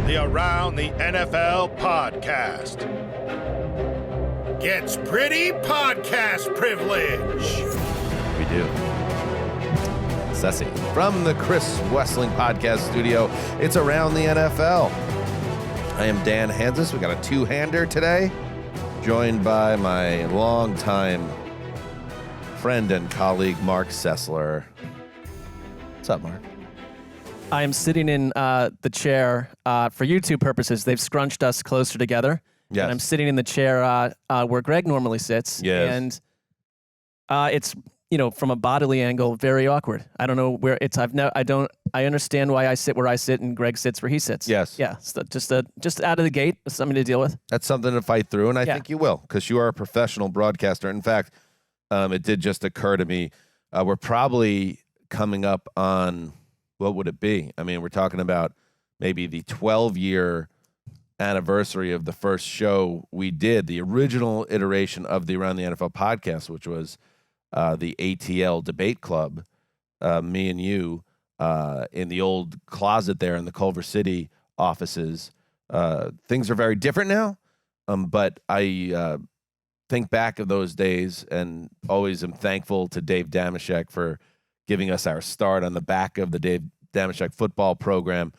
the Around the NFL podcast. Gets pretty podcast privilege. We do. Cessy. From the Chris Wessling Podcast Studio, it's Around the NFL. I am Dan Hanzus. We got a two-hander today, joined by my longtime friend and colleague, Marc Sessler. What's up, Marc? I am sitting in the chair for YouTube purposes. They've scrunched us closer together. Yes. And I'm sitting in the chair where Greg normally sits. Yes. And it's, from a bodily angle, very awkward. I don't know where it's. I understand why I sit where I sit and Greg sits where he sits. Yes. Yeah. So just out of the gate, something to deal with. That's something to fight through, and I think you will, because you are a professional broadcaster. In fact, it did just occur to me, we're probably coming up on, what would it be? I mean, we're talking about maybe the 12-year anniversary of the first show we did, the original iteration of the Around the NFL podcast, which was the ATL Debate Club, me and you, in the old closet there in the Culver City offices. Things are very different now, but I think back of those days and always am thankful to Dave Damashek for giving us our start on the back of the Dave Damashek football program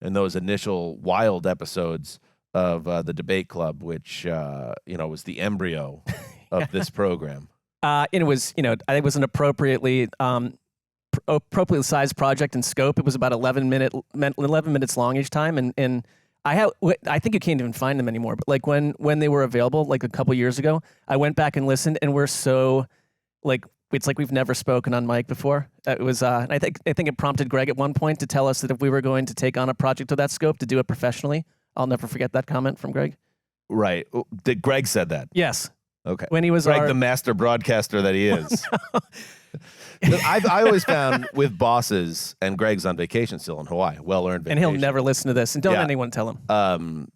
and those initial wild episodes of the Debate Club, which, was the embryo of this program. And it was, I think it was an appropriately sized project and scope. It was about 11 minutes long each time. And I think you can't even find them anymore. But like when they were available, like a couple years ago, I went back and listened, and we're so it's like we've never spoken on mic before. It was, I think it prompted Greg at one point to tell us that if we were going to take on a project of that scope, to do it professionally. I'll never forget that comment from Greg. Right. Did Greg said that? Yes. Okay. When he was Greg, the master broadcaster that he is. I always found with bosses, and Greg's on vacation still in Hawaii, well-earned vacation. And he'll never listen to this, and don't anyone tell him.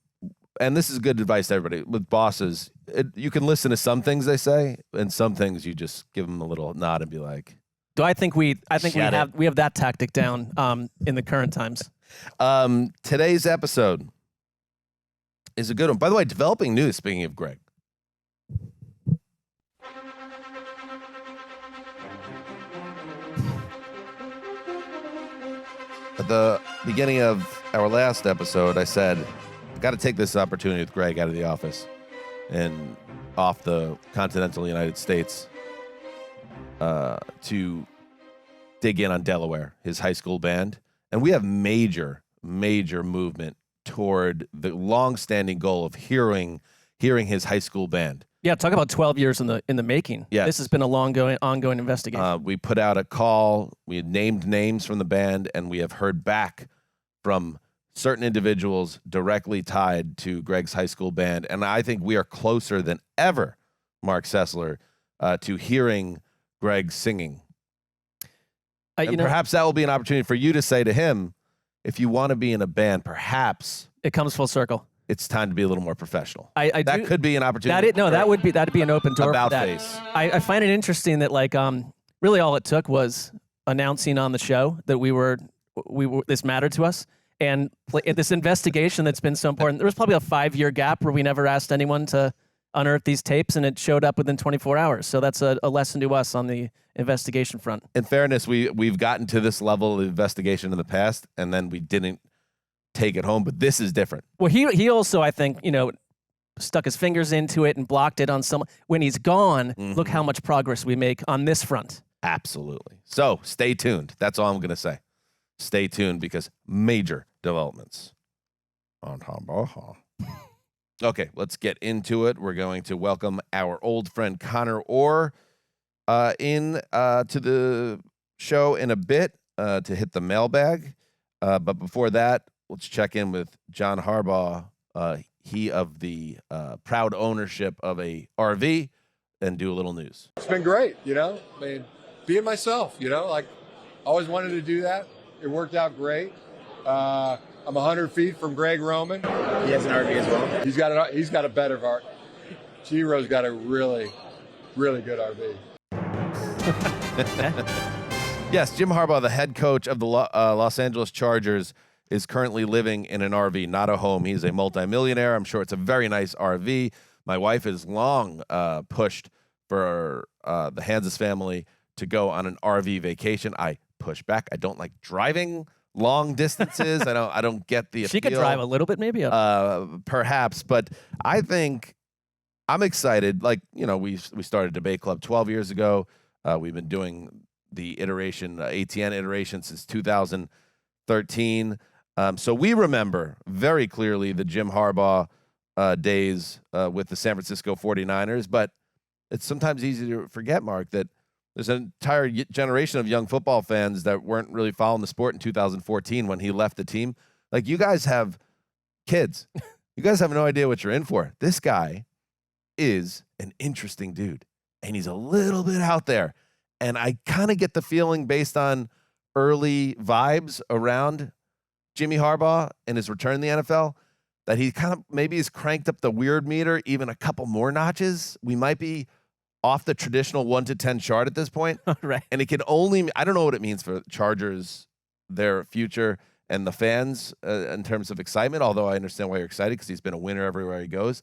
And this is good advice to everybody. With bosses, you can listen to some things they say, and some things you just give them a little nod and be like, I think we have that tactic down in the current times. Today's episode is a good one. By the way, developing news, speaking of Greg. At the beginning of our last episode, I said, I've got to take this opportunity with Greg out of the office and off the continental United States to dig in on Delaware, his high school band. And we have major movement toward the long-standing goal of hearing his high school band. Yeah, talk about 12 years in the making. Yes. This has been a ongoing investigation. We put out a call. We had named names from the band, and we have heard back from certain individuals directly tied to Greg's high school band. And I think we are closer than ever, Marc Sessler, to hearing Greg singing. Perhaps that will be an opportunity for you to say to him, if you want to be in a band, perhaps it comes full circle. It's time to be a little more professional. That could be an opportunity. That'd be an open door. About for that. face. I find it interesting that really all it took was announcing on the show that we were this mattered to us, and this investigation that's been so important. There was probably a 5-year gap where we never asked anyone to unearth these tapes, and it showed up within 24 hours. So that's a lesson to us on the investigation front. In fairness, we've gotten to this level of investigation in the past, and then we didn't take it home, but this is different. Well, he also, I think, stuck his fingers into it and blocked it on some. When he's gone, Look how much progress we make on this front. Absolutely. So stay tuned. That's all I'm going to say. Stay tuned, because major developments on Harbaugh. Okay, let's get into it. We're going to welcome our old friend Conor Orr in to the show in a bit to hit the mailbag. But before that, let's check in with John Harbaugh, he of the proud ownership of a RV, and do a little news. It's been great, being myself, always wanted to do that. It worked out great. I'm 100 feet from Greg Roman. He has an RV as well. He's got a better RV. G-Ro's got a really, really good RV. Yes, Jim Harbaugh, the head coach of the Los Angeles Chargers, is currently living in an RV, not a home. He's a multimillionaire. I'm sure it's a very nice RV. My wife has long pushed for the Hanzus family to go on an RV vacation. I push back. I don't like driving long distances. I don't get the appeal. She could drive a little bit, maybe. Perhaps, but I think I'm excited. Like, we started Debate Club 12 years ago. We've been doing the ATN iteration since 2013. So we remember very clearly the Jim Harbaugh days with the San Francisco 49ers, but it's sometimes easy to forget, Mark, that there's an entire generation of young football fans that weren't really following the sport in 2014 when he left the team. Like, you guys have kids. You guys have no idea what you're in for. This guy is an interesting dude, and he's a little bit out there. And I kind of get the feeling, based on early vibes around Jimmy Harbaugh and his return in the NFL, that he kind of maybe has cranked up the weird meter even a couple more notches. We might be off the traditional 1 to 10 chart at this point. Right. And it can only, I don't know what it means for Chargers, their future, and the fans in terms of excitement, although I understand why you're excited because he's been a winner everywhere he goes.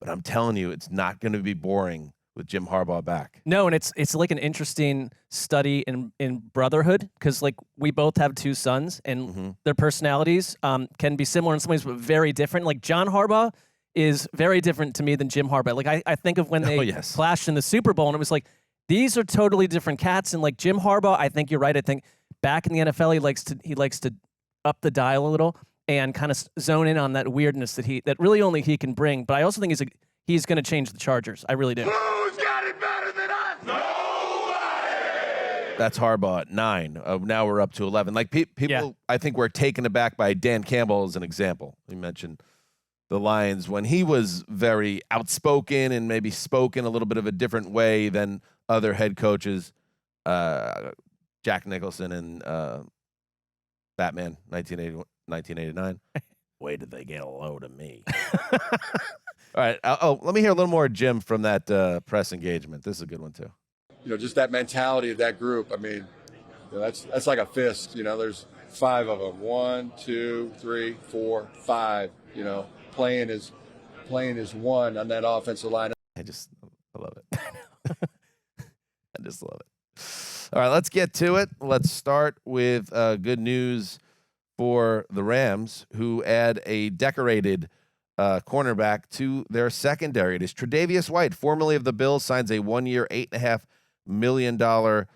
But I'm telling you, it's not going to be boring with Jim Harbaugh back. No, and it's like an interesting study in brotherhood, because like we both have two sons, and their personalities can be similar in some ways, but very different. Like John Harbaugh is very different to me than Jim Harbaugh. Like I think of when they clashed in the Super Bowl, and it was like, these are totally different cats. And like Jim Harbaugh, I think you're right. I think back in the NFL, he likes to up the dial a little and kind of zone in on that weirdness that really only he can bring. But I also think he's going to change the Chargers. I really do. Who's got it better than us? Nobody! That's Harbaugh at 9. Now we're up to 11. Like people, I think we're taken aback by Dan Campbell as an example. You mentioned the Lions when he was very outspoken and maybe spoken a little bit of a different way than other head coaches. Jack Nicholson and Batman, 1989. Way did they get a load of me? All right. Let me hear a little more, Jim, from that press engagement. This is a good one, too. Just that mentality of that group. I mean, that's like a fist. There's 5 of them. 1, 2, 3, 4, 5. Playing as one on that offensive line. I love it. I just love it. All right, let's get to it. Let's start with good news for the Rams, who add a decorated cornerback to their secondary. It is Tre'Davious White, formerly of the Bills, signs a 1-year, $8.5 million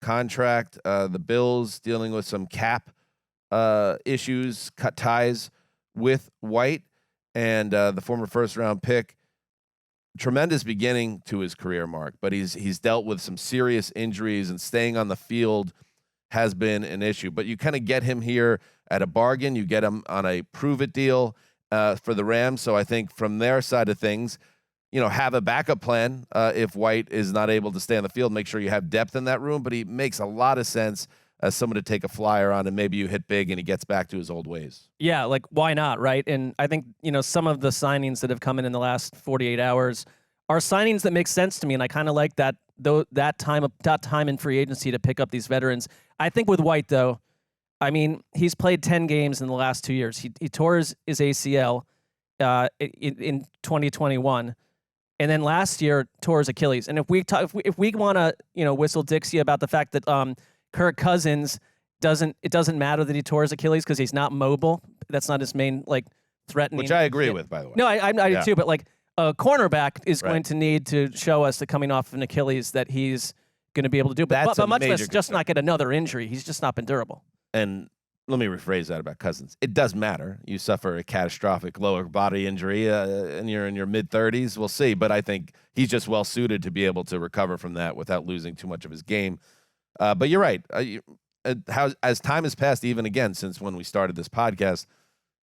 contract. The Bills dealing with some cap issues, cut ties with White, and the former first-round pick. Tremendous beginning to his career, Mark, but he's dealt with some serious injuries, and staying on the field has been an issue. But you kind of get him here at a bargain. You get him on a prove-it deal for the Rams. So I think from their side of things, have a backup plan if White is not able to stay on the field. Make sure you have depth in that room. But he makes a lot of sense as someone to take a flyer on, and maybe you hit big and he gets back to his old ways. Yeah, like why not, right? And I think, some of the signings that have come in the last 48 hours are signings that make sense to me, and I kind of like that time in free agency to pick up these veterans. I think with White, though, I mean, he's played 10 games in the last 2 years. He tore his ACL in 2021, and then last year tore his Achilles. And if we want to whistle Dixie about the fact that Kirk Cousins it doesn't matter that he tore his Achilles because he's not mobile. That's not his main threatening. Which I agree with, by the way. No, I do too. But a cornerback is going to need to show us that coming off an Achilles that he's going to be able to do. But much less just not get another injury. He's just not been durable. And let me rephrase that about Cousins. It does matter. You suffer a catastrophic lower body injury and you're in your mid-30s. We'll see. But I think he's just well suited to be able to recover from that without losing too much of his game. But you're right. As time has passed, even again, since when we started this podcast,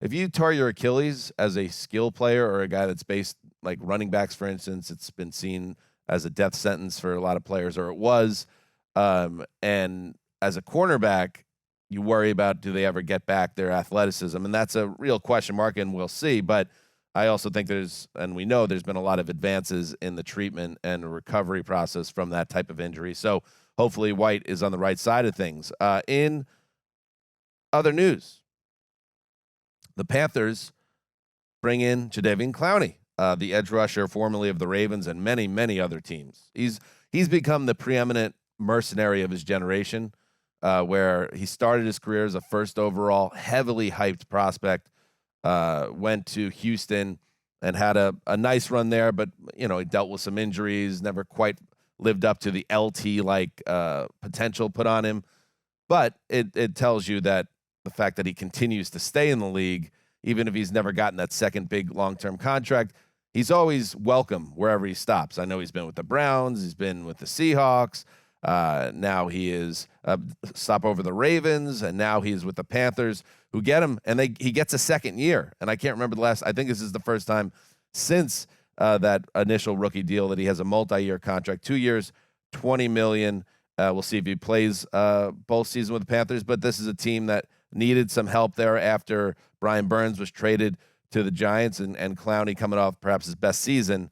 if you tore your Achilles as a skill player or a guy that's based like running backs, for instance, it's been seen as a death sentence for a lot of players, or it was. And as a cornerback, you worry about, do they ever get back their athleticism? And that's a real question mark, and we'll see. But I also think we know there's been a lot of advances in the treatment and recovery process from that type of injury. So hopefully White is on the right side of things. In other news, the Panthers bring in Jadeveon Clowney, the edge rusher formerly of the Ravens and many, many other teams. He's become the preeminent mercenary of his generation, where he started his career as a first overall, heavily hyped prospect, went to Houston and had a nice run there, but he dealt with some injuries, never quite lived up to the LT-like potential put on him. But it tells you that the fact that he continues to stay in the league, even if he's never gotten that second big long-term contract, he's always welcome wherever he stops. I know he's been with the Browns, he's been with the Seahawks, now he is stop over the Ravens, and now he's with the Panthers, who get him, and he gets a second year. And I can't remember the last. I think this is the first time since that initial rookie deal that he has a multi-year contract, 2 years, $20 million. We'll see if he plays both seasons with the Panthers. But this is a team that needed some help there after Brian Burns was traded to the Giants, and Clowney coming off perhaps his best season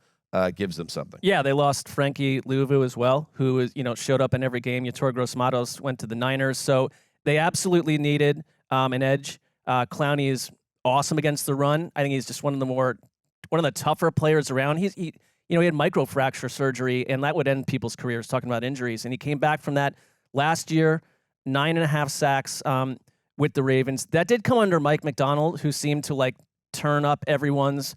gives them something. Yeah, they lost Frankie Louvu as well, who is showed up in every game. Yator Gross-Matos went to the Niners, so they absolutely needed an edge. Clowney is awesome against the run. I think he's just one of the tougher players around. He had microfracture surgery, and that would end people's careers, talking about injuries. And he came back from that last year, 9.5 sacks with the Ravens. That did come under Mike McDonald, who seemed to turn up everyone's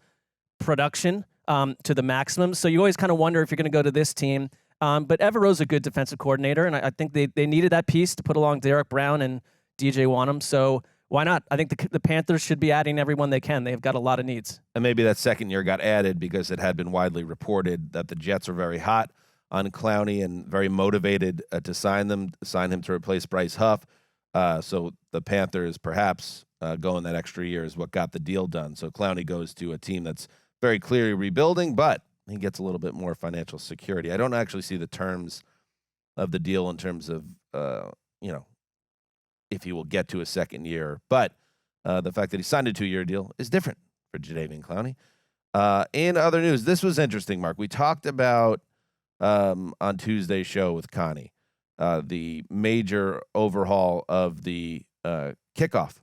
production to the maximum. So you always kind of wonder if you're going to go to this team. But Evero's a good defensive coordinator, and I think they needed that piece to put along Derek Brown and DJ Wanham. So why not? I think the Panthers should be adding everyone they can. They've got a lot of needs. And maybe that second year got added because it had been widely reported that the Jets were very hot on Clowney and very motivated to sign him to replace Bryce Huff. So the Panthers perhaps going that extra year is what got the deal done. So Clowney goes to a team that's very clearly rebuilding, but he gets a little bit more financial security. I don't actually see the terms of the deal in terms of, if he will get to a second year. But the fact that he signed a 2-year deal is different for Jadeveon Clowney. In other news, this was interesting, Mark. We talked about on Tuesday's show with Connie, the major overhaul of the kickoff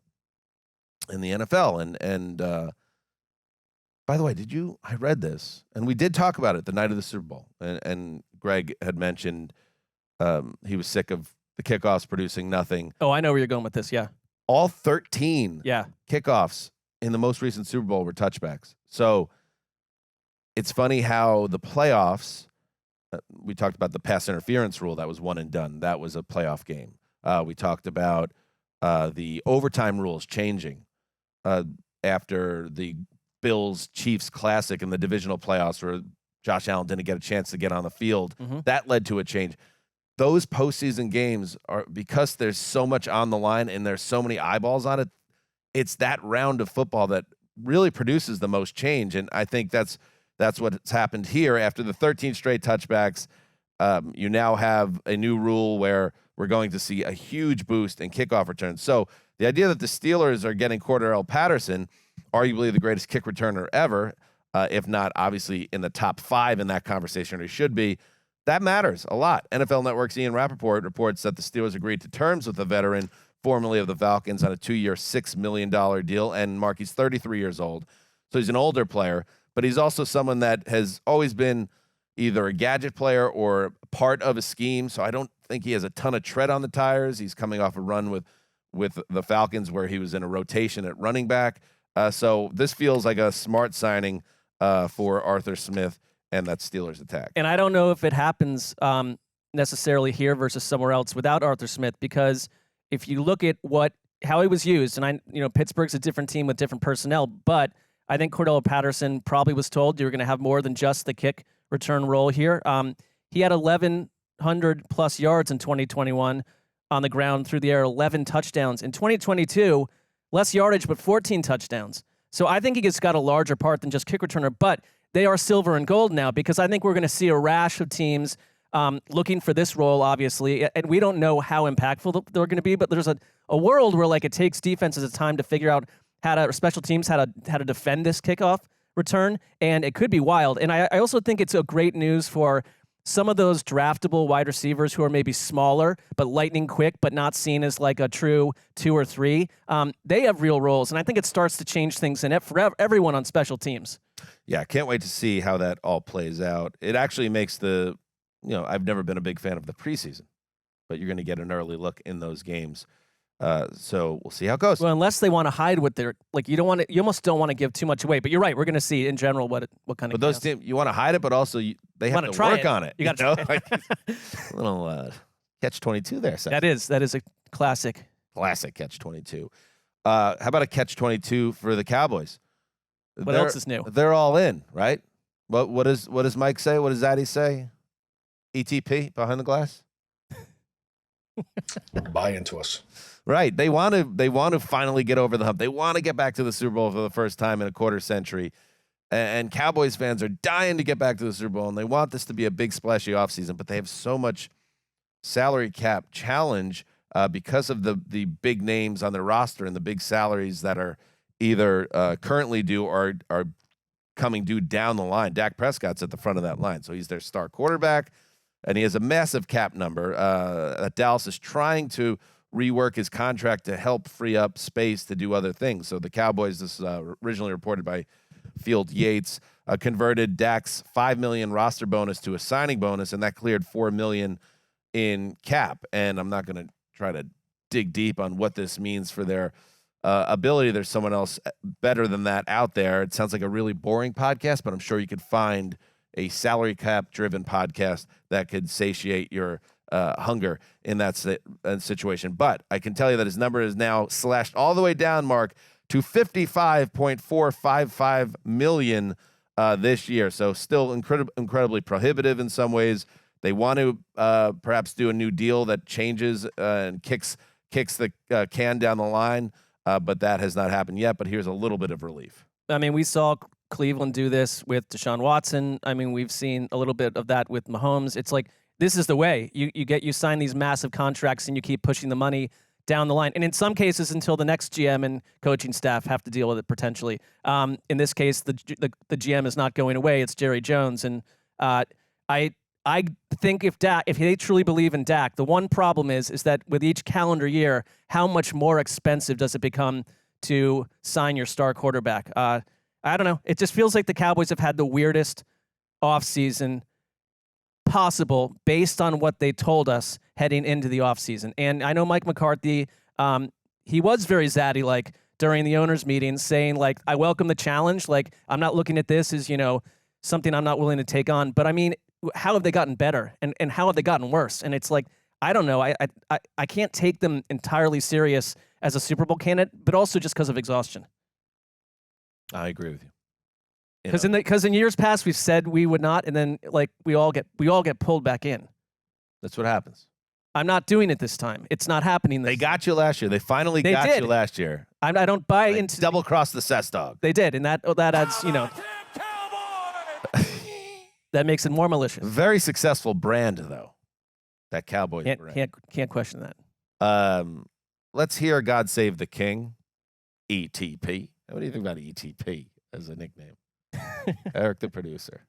in the NFL. And by the way, I read this, and we did talk about it the night of the Super Bowl. And Greg had mentioned he was sick of the kickoffs producing nothing. Oh, I know where you're going with this, yeah. All 13 kickoffs in the most recent Super Bowl were touchbacks. So it's funny how the playoffs, we talked about the pass interference rule that was one and done. That was a playoff game. We talked about the overtime rules changing after the Bills-Chiefs Classic in the divisional playoffs where Josh Allen didn't get a chance to get on the field. Mm-hmm. That led to a change. Those postseason games are, because there's so much on the line and there's so many eyeballs on it, it's that round of football that really produces the most change. And I think that's what's happened here. After the 13 straight touchbacks, you now have a new rule where we're going to see a huge boost in kickoff returns. So the idea that the Steelers are getting Cordarrelle Patterson, arguably the greatest kick returner ever, if not obviously in the top 5 in that conversation, or he should be, that matters a lot. NFL Network's Ian Rappaport reports that the Steelers agreed to terms with the veteran, formerly of the Falcons, on a 2-year, $6 million deal. And Mark, he's 33 years old, so he's an older player, but he's also someone that has always been either a gadget player or part of a scheme. So I don't think he has a ton of tread on the tires. He's coming off a run with the Falcons where he was in a rotation at running back. So this feels like a smart signing for Arthur Smith and that Steelers attack. And I don't know if it happens necessarily here versus somewhere else without Arthur Smith, because if you look at how he was used, and Pittsburgh's a different team with different personnel, but I think Cordarrelle Patterson probably was told you're going to have more than just the kick return role here. He had 1,100 plus yards in 2021 on the ground through the air, 11 touchdowns. In 2022, less yardage, but 14 touchdowns. So I think he has got a larger part than just kick returner, but they are silver and gold now, because I think we're going to see a rash of teams looking for this role, obviously, and we don't know how impactful they're going to be, but there's a world where it takes defenses a time to figure out special teams how to defend this kickoff return, and it could be wild. And I also think it's a great news for some of those draftable wide receivers who are maybe smaller but lightning quick, but not seen as like a true 2 or 3, they have real roles, and I think it starts to change things in it for everyone on special teams. Yeah, can't wait to see how that all plays out. It actually makes I've never been a big fan of the preseason, but you're going to get an early look in those games. So we'll see how it goes. Well, unless they want to hide what they're like, you almost don't want to give too much away. But you're right, we're going to see in general what kind of. But those teams, you want to hide it, but also they have to work on it. You got to like, little catch-22 there. Seth. That is a classic catch-22. How about a catch-22 for the Cowboys? What else is new? They're all in, right? What does Mike say? What does Zaddy say? ETP, behind the glass. Buy into us. Right. They want to finally get over the hump. They want to get back to the Super Bowl for the first time in a quarter century. And Cowboys fans are dying to get back to the Super Bowl, and they want this to be a big splashy offseason, but they have so much salary cap challenge because of the big names on their roster and the big salaries that are either currently due or are coming due down the line. Dak Prescott's at the front of that line, so he's their star quarterback, and he has a massive cap number. Dallas is trying to rework his contract to help free up space to do other things. So the Cowboys, this is originally reported by Field Yates, converted Dak's $5 million roster bonus to a signing bonus, and that cleared $4 million in cap. And I'm not going to try to dig deep on what this means for their ability. There's someone else better than that out there. It sounds like a really boring podcast, but I'm sure you could find a salary cap driven podcast that could satiate your hunger in that situation. But I can tell you that his number is now slashed all the way down, Mark, to $55.455 million this year. So still incredibly prohibitive in some ways. They want to perhaps do a new deal that changes and kicks the can down the line, but that has not happened yet. But here's a little bit of relief. I mean, we saw Cleveland do this with Deshaun Watson. I mean, we've seen a little bit of that with Mahomes. It's like, this is the way you sign these massive contracts and you keep pushing the money down the line. And in some cases, until the next GM and coaching staff have to deal with it potentially. In this case, the GM is not going away. It's Jerry Jones. And I think if they truly believe in Dak, the one problem is that with each calendar year, how much more expensive does it become to sign your star quarterback? I don't know. It just feels like the Cowboys have had the weirdest offseason possible based on what they told us heading into the offseason. And I know Mike McCarthy, he was very zaddy-like during the owners' meeting, saying, like, I welcome the challenge. Like, I'm not looking at this as, something I'm not willing to take on. But, I mean, how have they gotten better? And how have they gotten worse? And it's like, I don't know. I can't take them entirely serious as a Super Bowl candidate, but also just because of exhaustion. I agree with you. Because in years past we've said we would not, and then like we all get pulled back in. That's what happens. I'm not doing it this time. It's not happening. They got you last year. They finally got you last year. I don't buy into double cross the Cess dog. They did, and that adds that makes it more malicious. Very successful brand though. That Cowboys brand. Can't question that. Let's hear "God Save the King," ETP. What do you think about ETP as a nickname? Eric, the producer.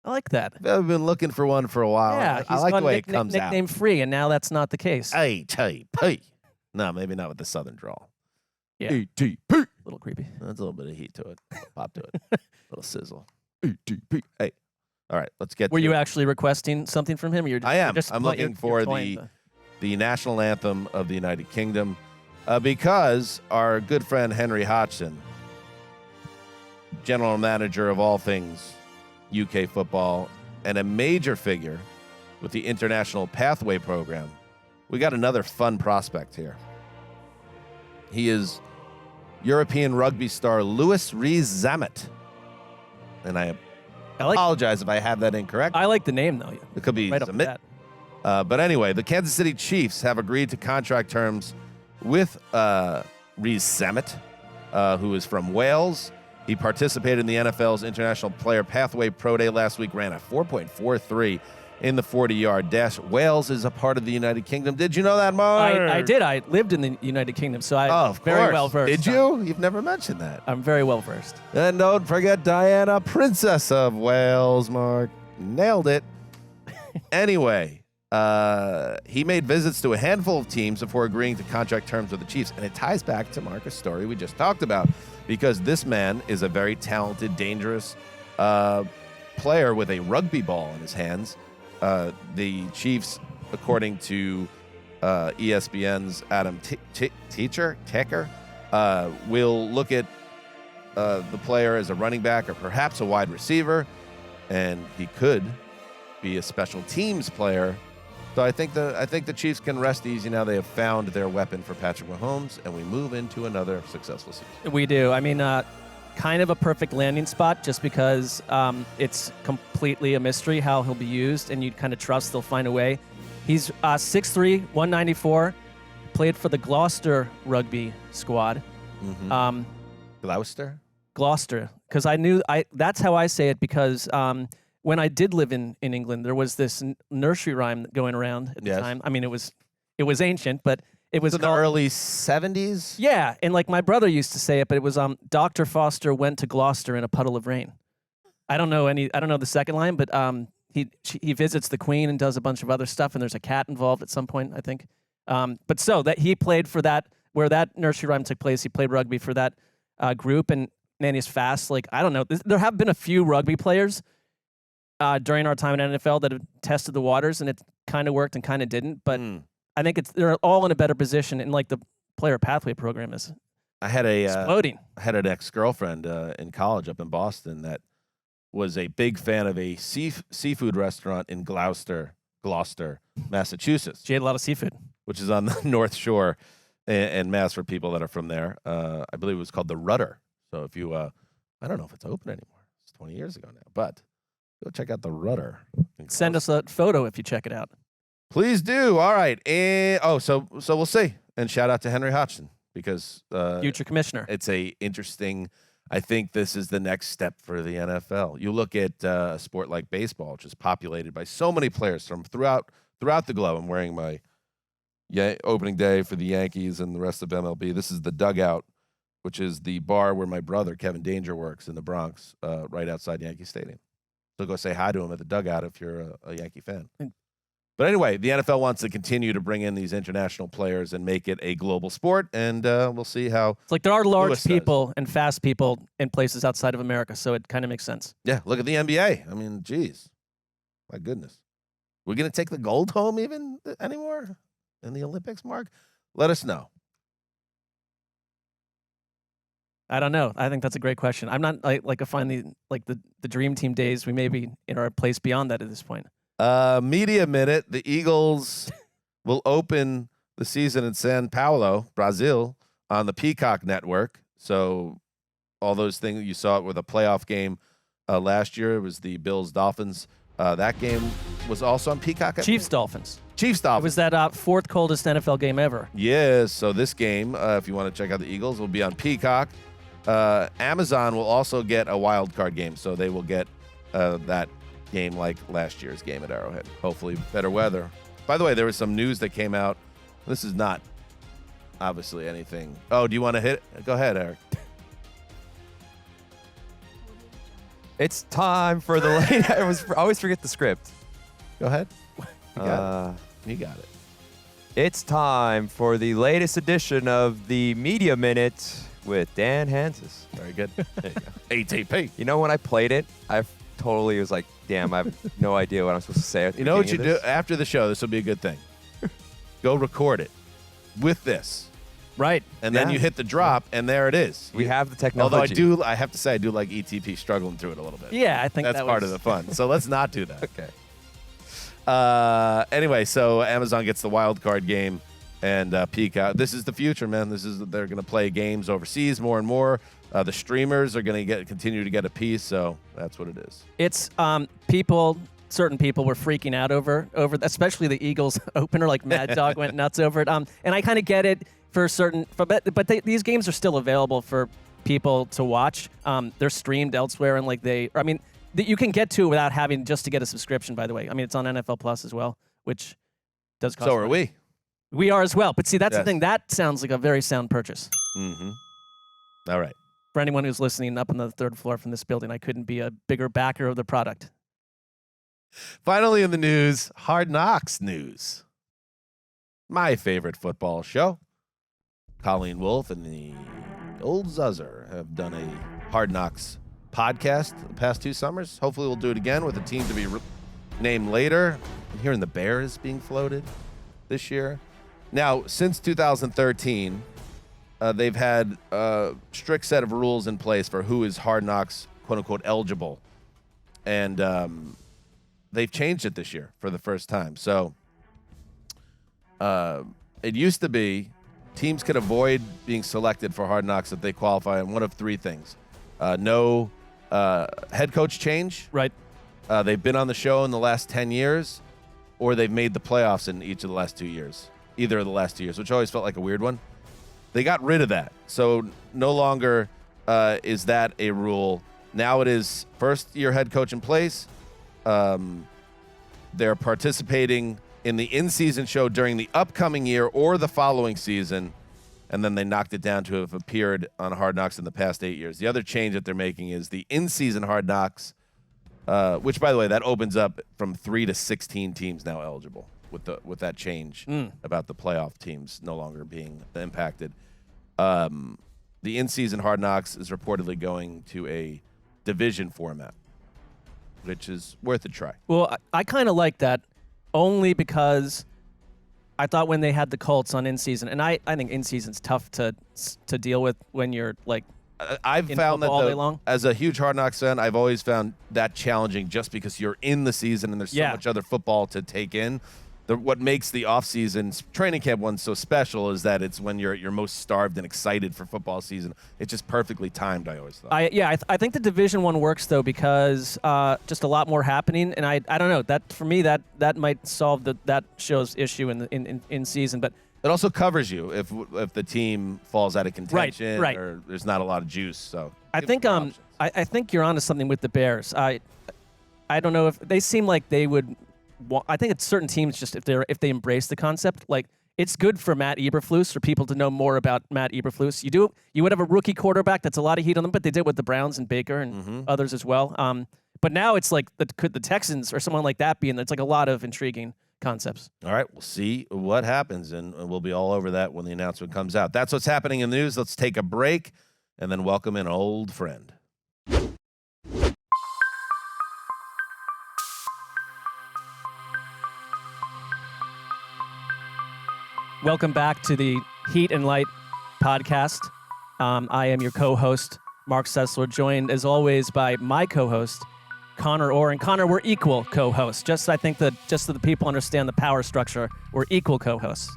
I like that. I've been looking for one for a while. Yeah, I like the way it comes out. Nickname free, and now that's not the case. ATP. No, maybe not with the Southern drawl. Yeah. ATP. A little creepy. That's a little bit of heat to it. Pop to it. A little sizzle. ATP. Hey. All right, let's get Were you actually requesting something from him? Or you're just, I am. Just I'm looking for the national anthem of the United Kingdom because our good friend Henry Hodgson, general manager of all things UK football and a major figure with the International Pathway Program, we got another fun prospect here. He is European rugby star Louis Rees-Zammit. And I apologize if I have that incorrect. I like the name, though. It could be right Zammit. But anyway, the Kansas City Chiefs have agreed to contract terms with Rees-Zammit, who is from Wales. He participated in the NFL's International Player Pathway Pro Day last week, ran a 4.43 in the 40-yard dash. Wales is a part of the United Kingdom. Did you know that, Mark? I did. I lived in the United Kingdom, so I'm very well versed. Did you? You've never mentioned that. I'm very well versed. And don't forget Diana, Princess of Wales, Mark. Nailed it. Anyway, he made visits to a handful of teams before agreeing to contract terms with the Chiefs. And it ties back to Marcus' story we just talked about, because this man is a very talented, dangerous player with a rugby ball in his hands. The Chiefs, according to ESPN's Adam Ticker, will look at the player as a running back or perhaps a wide receiver, and he could be a special teams player. So I think the Chiefs can rest easy now. They have found their weapon for Patrick Mahomes, and we move into another successful season. We do. I mean, kind of a perfect landing spot, just because it's completely a mystery how he'll be used, and you kind of trust they'll find a way. He's 6'3", 194, played for the Gloucester rugby squad. Mm-hmm. Gloucester, because that's how I say it, because when I did live in England, there was this nursery rhyme going around at the time. I mean, it was ancient, but it was in the early 70s. Yeah, and like my brother used to say it, but it was Dr. Foster went to Gloucester in a puddle of rain. I don't know the second line, but he visits the Queen and does a bunch of other stuff, and there's a cat involved at some point, I think. But so that he played for that, where that nursery rhyme took place. He played rugby for that group, and man, he's fast. Like, I don't know. There have been a few rugby players during our time in NFL that have tested the waters, and it kind of worked and kind of didn't. But I think they're all in a better position, and like the player pathway program is exploding. I had an ex-girlfriend in college up in Boston that was a big fan of a seafood restaurant in Gloucester, Massachusetts. She ate a lot of seafood, which is on the North Shore and Mass for people that are from there. I believe it was called the Rudder. So if you, I don't know if it's open anymore. It's 20 years ago now, but go check out the Rudder. Send us a photo if you check it out. Please do. All right. So we'll see. And shout out to Henry Hodgson, because future commissioner. It's a interesting. I think this is the next step for the NFL. You look at a sport like baseball, which is populated by so many players from throughout the globe. I'm wearing my opening day for the Yankees and the rest of MLB. This is the Dugout, which is the bar where my brother Kevin Danger works in the Bronx, right outside Yankee Stadium. So go say hi to him at the Dugout if you're a Yankee fan. But anyway, the NFL wants to continue to bring in these international players and make it a global sport, and we'll see how. It's like there are large people and fast people in places outside of America, so it kind of makes sense. Yeah, look at the NBA. I mean, geez, my goodness. We're going to take the gold home even anymore in the Olympics, Mark? Let us know. I don't know. I think that's a great question. I'm not like a finally like the dream team days. We may be in our place beyond that at this point. Media Minute. The Eagles will open the season in São Paulo, Brazil, on the Peacock Network. So all those things you saw it with a playoff game last year. It was the Bills-Dolphins. That game was also on Peacock. Chiefs-Dolphins. Chiefs-Dolphins. It was that fourth coldest NFL game ever. Yes. So this game, if you want to check out the Eagles, will be on Peacock. Amazon will also get a wild card game, so they will get that game like last year's game at Arrowhead. Hopefully better weather. By the way, there was some news that came out. This is not obviously anything. Oh, do you want to hit it? Go ahead, Eric. It's time for the late. I always forget the script. Go ahead. You got it. You got it. It's time for the latest edition of the Media Minute with Dan Hanzus. Very good. There you go. ATP. You know, when I played it, I totally was like, damn, I have no idea what I'm supposed to say. At the you know what you beginning do? After the show, this will be a good thing. Go record it with this. Right. And then you hit the drop, and there it is. We have the technology. Although I have to say, I do like ETP struggling through it a little bit. Yeah, I think that's part of the fun. So let's not do that. Okay. Anyway, so Amazon gets the wild card game, and Peacock. This is the future, man. They're going to play games overseas more and more. The streamers are going to continue to get a piece, so that's what it is. It's certain people were freaking out over especially the Eagles opener. Like Mad Dog went nuts over it. And I kind of get it for certain, but these games are still available for people to watch. They're streamed elsewhere, and you can get to it without having just to get a subscription. By the way, I mean it's on NFL Plus as well, which does cost. So are we. We are as well. But see, that's the thing. That sounds like a very sound purchase. Mm-hmm. All right. For anyone who's listening up on the third floor from this building, I couldn't be a bigger backer of the product. Finally in the news, Hard Knocks news. My favorite football show. Colleen Wolfe and the old Zuzzer have done a Hard Knocks podcast the past 2 summers. Hopefully we'll do it again with a team to be named later. I'm hearing the Bears being floated this year. Now, since 2013, they've had a strict set of rules in place for who is Hard Knocks, quote-unquote, eligible. And they've changed it this year for the first time. So it used to be teams could avoid being selected for Hard Knocks if they qualify on one of 3 things. No head coach change. Right. They've been on the show in the last 10 years, or they've made the playoffs in each of the last 2 years. Either of the last 2 years, which always felt like a weird one. They got rid of that. So no longer is that a rule. Now it is first-year head coach in place. They're participating in the in-season show during the upcoming year or the following season, and then they knocked it down to have appeared on Hard Knocks in the past 8 years. The other change that they're making is the in-season Hard Knocks, which, by the way, that opens up from 3 to 16 teams now eligible with that change about the playoff teams no longer being impacted. The in-season Hard Knocks is reportedly going to a division format, which is worth a try. Well, I kind of like that only because I thought when they had the Colts on in-season, and I think in-season's tough to deal with when you're like I've found that all day long. As a huge Hard Knocks fan, I've always found that challenging just because you're in the season and there's so much other football to take in. What makes the off-season training camp one so special is that it's when you're most starved and excited for football season. It's just perfectly timed, I always thought. I think the Division I works, though, because just a lot more happening. And I don't know. That for me, that might solve that show's issue in season. But it also covers you if the team falls out of contention or there's not a lot of juice. So I think I think you're onto something with the Bears. I don't know if they seem like they would. I think it's certain teams just if they embrace the concept, like it's good for Matt Eberflus for people to know more about Matt Eberflus. You would have a rookie quarterback that's a lot of heat on them, but they did with the Browns and Baker and others as well. But now it's like could the Texans or someone like that be in there? It's like a lot of intriguing concepts. All right, we'll see what happens, and we'll be all over that when the announcement comes out. That's what's happening in the news. Let's take a break and then welcome in an old friend. Welcome back to the Heat and Light podcast. I am your co-host, Marc Sessler, joined as always by my co-host, Conor Orr. And Conor, we're equal co-hosts. Just I think that just so the people understand the power structure, we're equal co-hosts.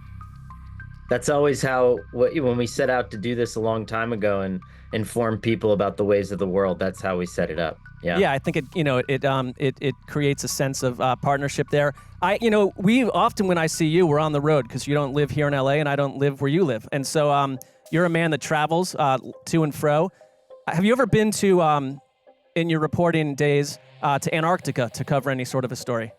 That's always how when we set out to do this a long time ago and inform people about the ways of the world, that's how we set it up. Yeah, I think it creates a sense of partnership there. We often, when I see you, we're on the road because you don't live here in LA and I don't live where you live, and so you're a man that travels to and fro. Have you ever been to, in your reporting days, to Antarctica to cover any sort of a story?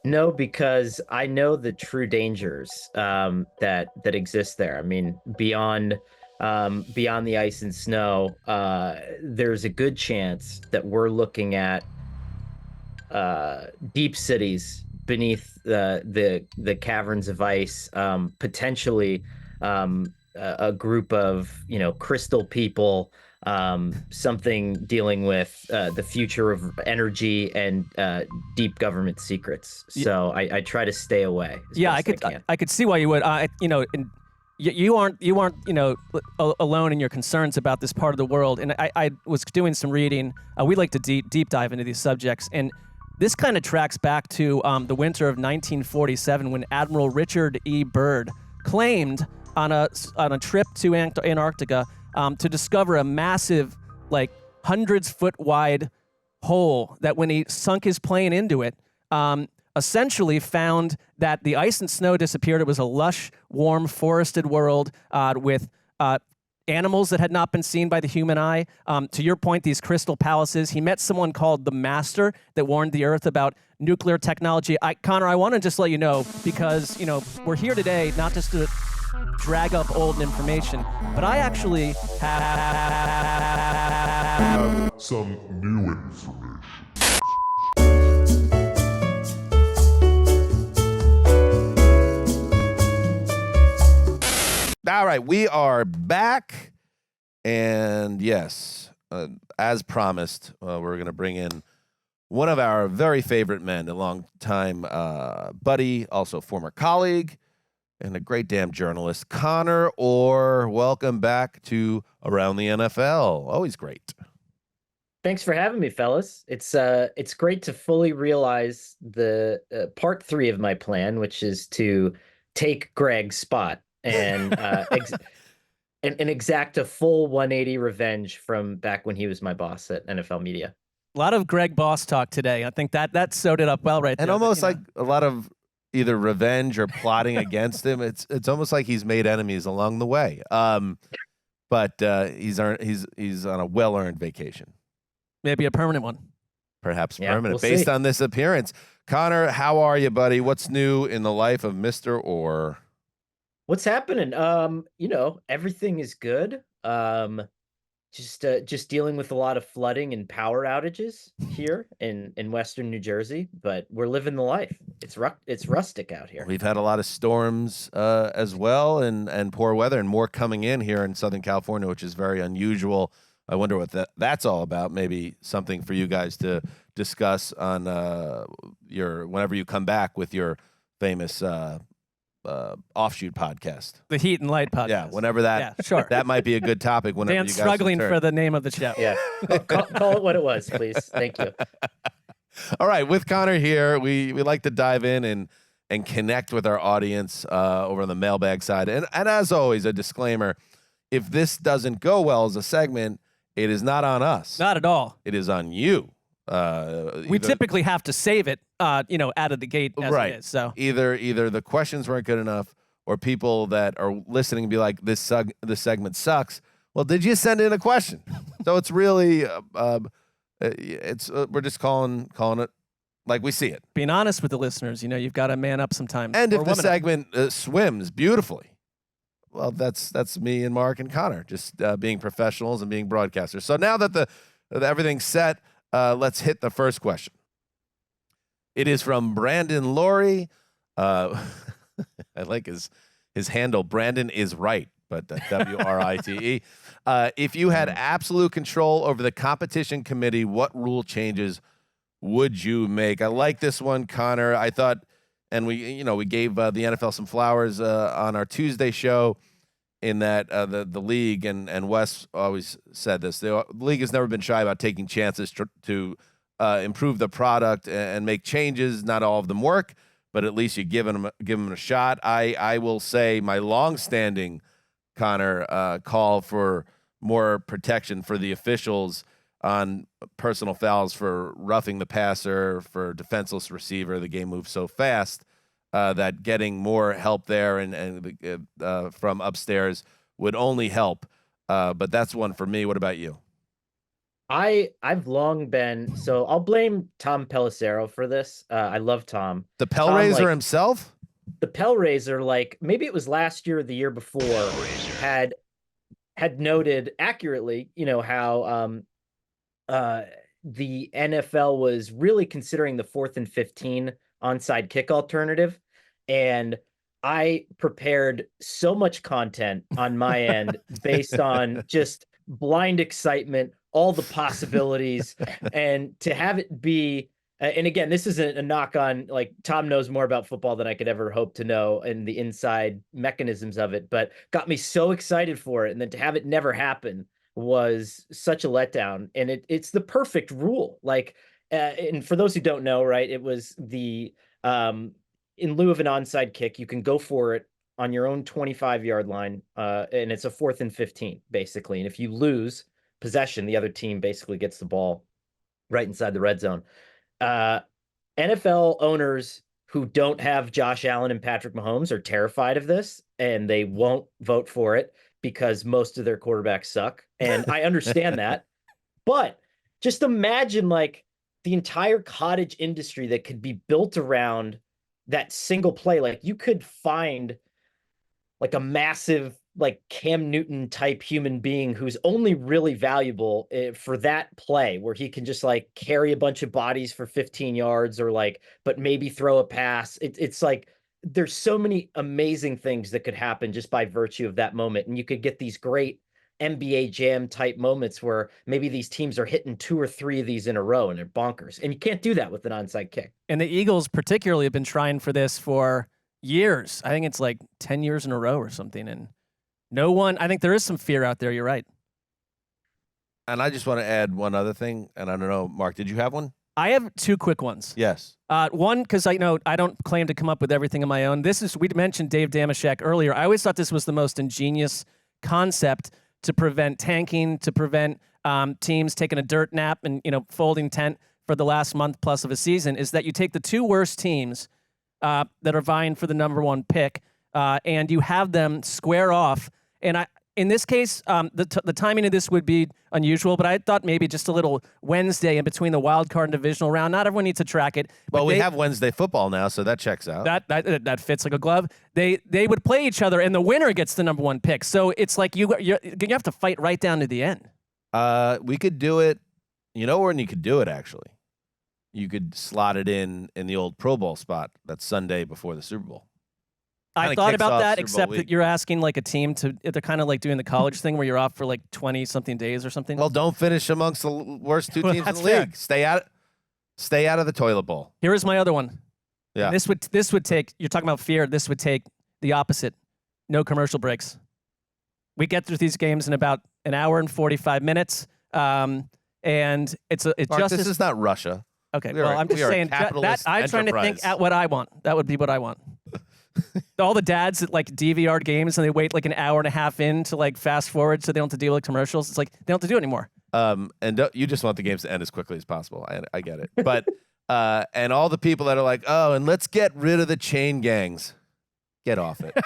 No, because I know the true dangers that exist there. I mean, beyond the ice and snow, there's a good chance that we're looking at deep cities beneath the caverns of ice, potentially a group of crystal people, something dealing with the future of energy and deep government secrets. So I try to stay away. I could see why you would. You aren't alone in your concerns about this part of the world. And I was doing some reading. We like to deep dive into these subjects, and this kind of tracks back to the winter of 1947 when Admiral Richard E. Byrd claimed on a trip to Antarctica to discover a massive, like hundreds-foot wide hole that when he sunk his plane into it, essentially found that the ice and snow disappeared. It was a lush, warm, forested world with animals that had not been seen by the human eye. To your point, these crystal palaces. He met someone called the Master that warned the Earth about nuclear technology. Conor, I want to just let you know, because we're here today not just to drag up old information, but I actually have Some new information. All right, we are back. And yes, as promised, we're going to bring in one of our very favorite men, a long-time buddy, also former colleague, and a great damn journalist, Conor Orr. Welcome back to Around the NFL. Always great. Thanks for having me, fellas. It's great to fully realize the part 3 of my plan, which is to take Greg's spot and and exact a full 180 revenge from back when he was my boss at NFL Media. A lot of Greg Boss talk today. I think that sewed it up well right there. And almost like a lot of either revenge or plotting against him. It's almost like he's made enemies along the way. But he's on a well-earned vacation. Maybe a permanent one. Perhaps Yeah, permanent, we'll based see. on this appearance. Conor, how are you, buddy? What's new in the life of Mr. Orr? What's happening? Everything is good. Just dealing with a lot of flooding and power outages here in Western New Jersey, but we're living the life. It's rustic out here. We've had a lot of storms as well, and poor weather, and more coming in here in Southern California, which is very unusual. I wonder what that's all about. Maybe something for you guys to discuss on whenever you come back with your famous offshoot podcast, The Heat and Light podcast. Yeah, whenever that. Yeah, sure. That might be a good topic. Whenever Dan's you guys struggling return. for the name of the show. Yeah, call it what it was, please. Thank you. All right, with Conor here, we like to dive in and connect with our audience over on the mailbag side. And as always, a disclaimer: if this doesn't go well as a segment, it is not on us. Not at all. It is on you. We typically have to save it, out of the gate as right. it is. So Either the questions weren't good enough, or people that are listening be like, this segment sucks. Well, did you send in a question? So it's really we're just calling it like we see it. being honest with the listeners, you've got to man up sometimes. And or if the woman up. segment swims beautifully, well, that's me and Mark and Conor just being professionals and being broadcasters. So now that everything's set, let's hit the first question. It is from Brandon Laurie. I like his handle. Brandon is right, but WRITE. If you had absolute control over the competition committee, what rule changes would you make? I like this one, Conor. I thought, and we gave the NFL some flowers on our Tuesday show, in that the league and Wes always said this. The league has never been shy about taking chances to improve the product and make changes. Not all of them work, but at least you give them a shot. I will say my long-standing, Conor, call for more protection for the officials on personal fouls for roughing the passer, for defenseless receiver. The game moves so fast that getting more help there and from upstairs would only help. But that's one for me. What about you? I've long been, so I'll blame Tom Pelissero for this. I love Tom. The Pellraiser Tom, himself? The Pellraiser, maybe it was last year or the year before, had noted accurately, how the NFL was really considering the 4th and 15 onside kick alternative. And I prepared so much content on my end based on just blind excitement, all the possibilities, and to have it be, and again, this isn't a knock on, Tom knows more about football than I could ever hope to know and the inside mechanisms of it, but got me so excited for it. And then to have it never happen was such a letdown. And it's the perfect rule. And for those who don't know, right, it was the, in lieu of an onside kick, you can go for it on your own 25-yard line, and it's a 4th and 15, basically. And if you lose possession, the other team basically gets the ball right inside the red zone. NFL owners who don't have Josh Allen and Patrick Mahomes are terrified of this, and they won't vote for it because most of their quarterbacks suck. And I understand that. But just imagine, the entire cottage industry that could be built around that single play. You could find a massive Cam Newton type human being who's only really valuable for that play, where he can just carry a bunch of bodies for 15 yards or but maybe throw a pass. It's there's so many amazing things that could happen just by virtue of that moment. And you could get these great NBA Jam type moments where maybe these teams are hitting 2 or 3 of these in a row and they're bonkers. And you can't do that with an onside kick. And the Eagles particularly have been trying for this for years. I think it's like 10 years in a row or something. And no one, I think there is some fear out there. You're right. And I just want to add one other thing. And I don't know, Mark, did you have one? I have 2 quick ones. Yes. One, because I know I don't claim to come up with everything on my own. We mentioned Dave Damashek earlier. I always thought this was the most ingenious concept to prevent tanking, to prevent teams taking a dirt nap and folding tent for the last month plus of a season, is that you take the 2 worst teams that are vying for the number 1 pick, and you have them square off. And in this case, the timing of this would be unusual, but I thought maybe just a little Wednesday in between the wild card and divisional round. Not everyone needs to track it. Well, we have Wednesday football now, so that checks out. That fits like a glove. They would play each other, and the winner gets the number 1 pick. So it's like you have to fight right down to the end. We could do it. You know when you could do it, actually? You could slot it in the old Pro Bowl spot. That's Sunday before the Super Bowl. I thought about that, except that you're asking like a team to, they're kind of like doing the college thing where you're off for like 20-something days or something. Well, don't finish amongst the worst 2 teams in the league. Stay out of the toilet bowl. Here is my other one. Yeah. And this would take, you're talking about fear, this would take the opposite. No commercial breaks. We get through these games in about an hour and 45 minutes. And it's Mark, just this is not Russia. Okay, well, I'm just saying that I'm trying to think at what I want. That would be what I want. All the dads that like DVR games and they wait like an hour and a half in to like fast forward so they don't have to deal with commercials. It's like they don't have to do it anymore. And you just want the games to end as quickly as possible. I get it. But and all the people that are like, oh, and let's get rid of the chain gangs. Get off it.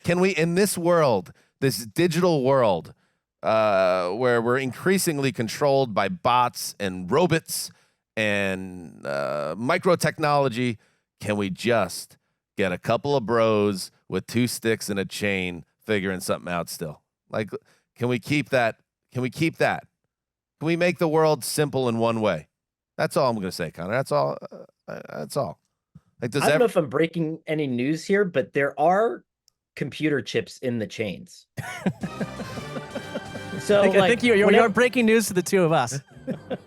Can we, in this world, this digital world, where we're increasingly controlled by bots and robots and micro technology, can we just get a couple of bros with 2 sticks and a chain figuring something out still? Like, can we keep that? Can we make the world simple in one way? That's all I'm going to say, Connor. That's all. That's all. Like, I don't know if I'm breaking any news here, but there are computer chips in the chains. So I think you're breaking news to the 2 of us.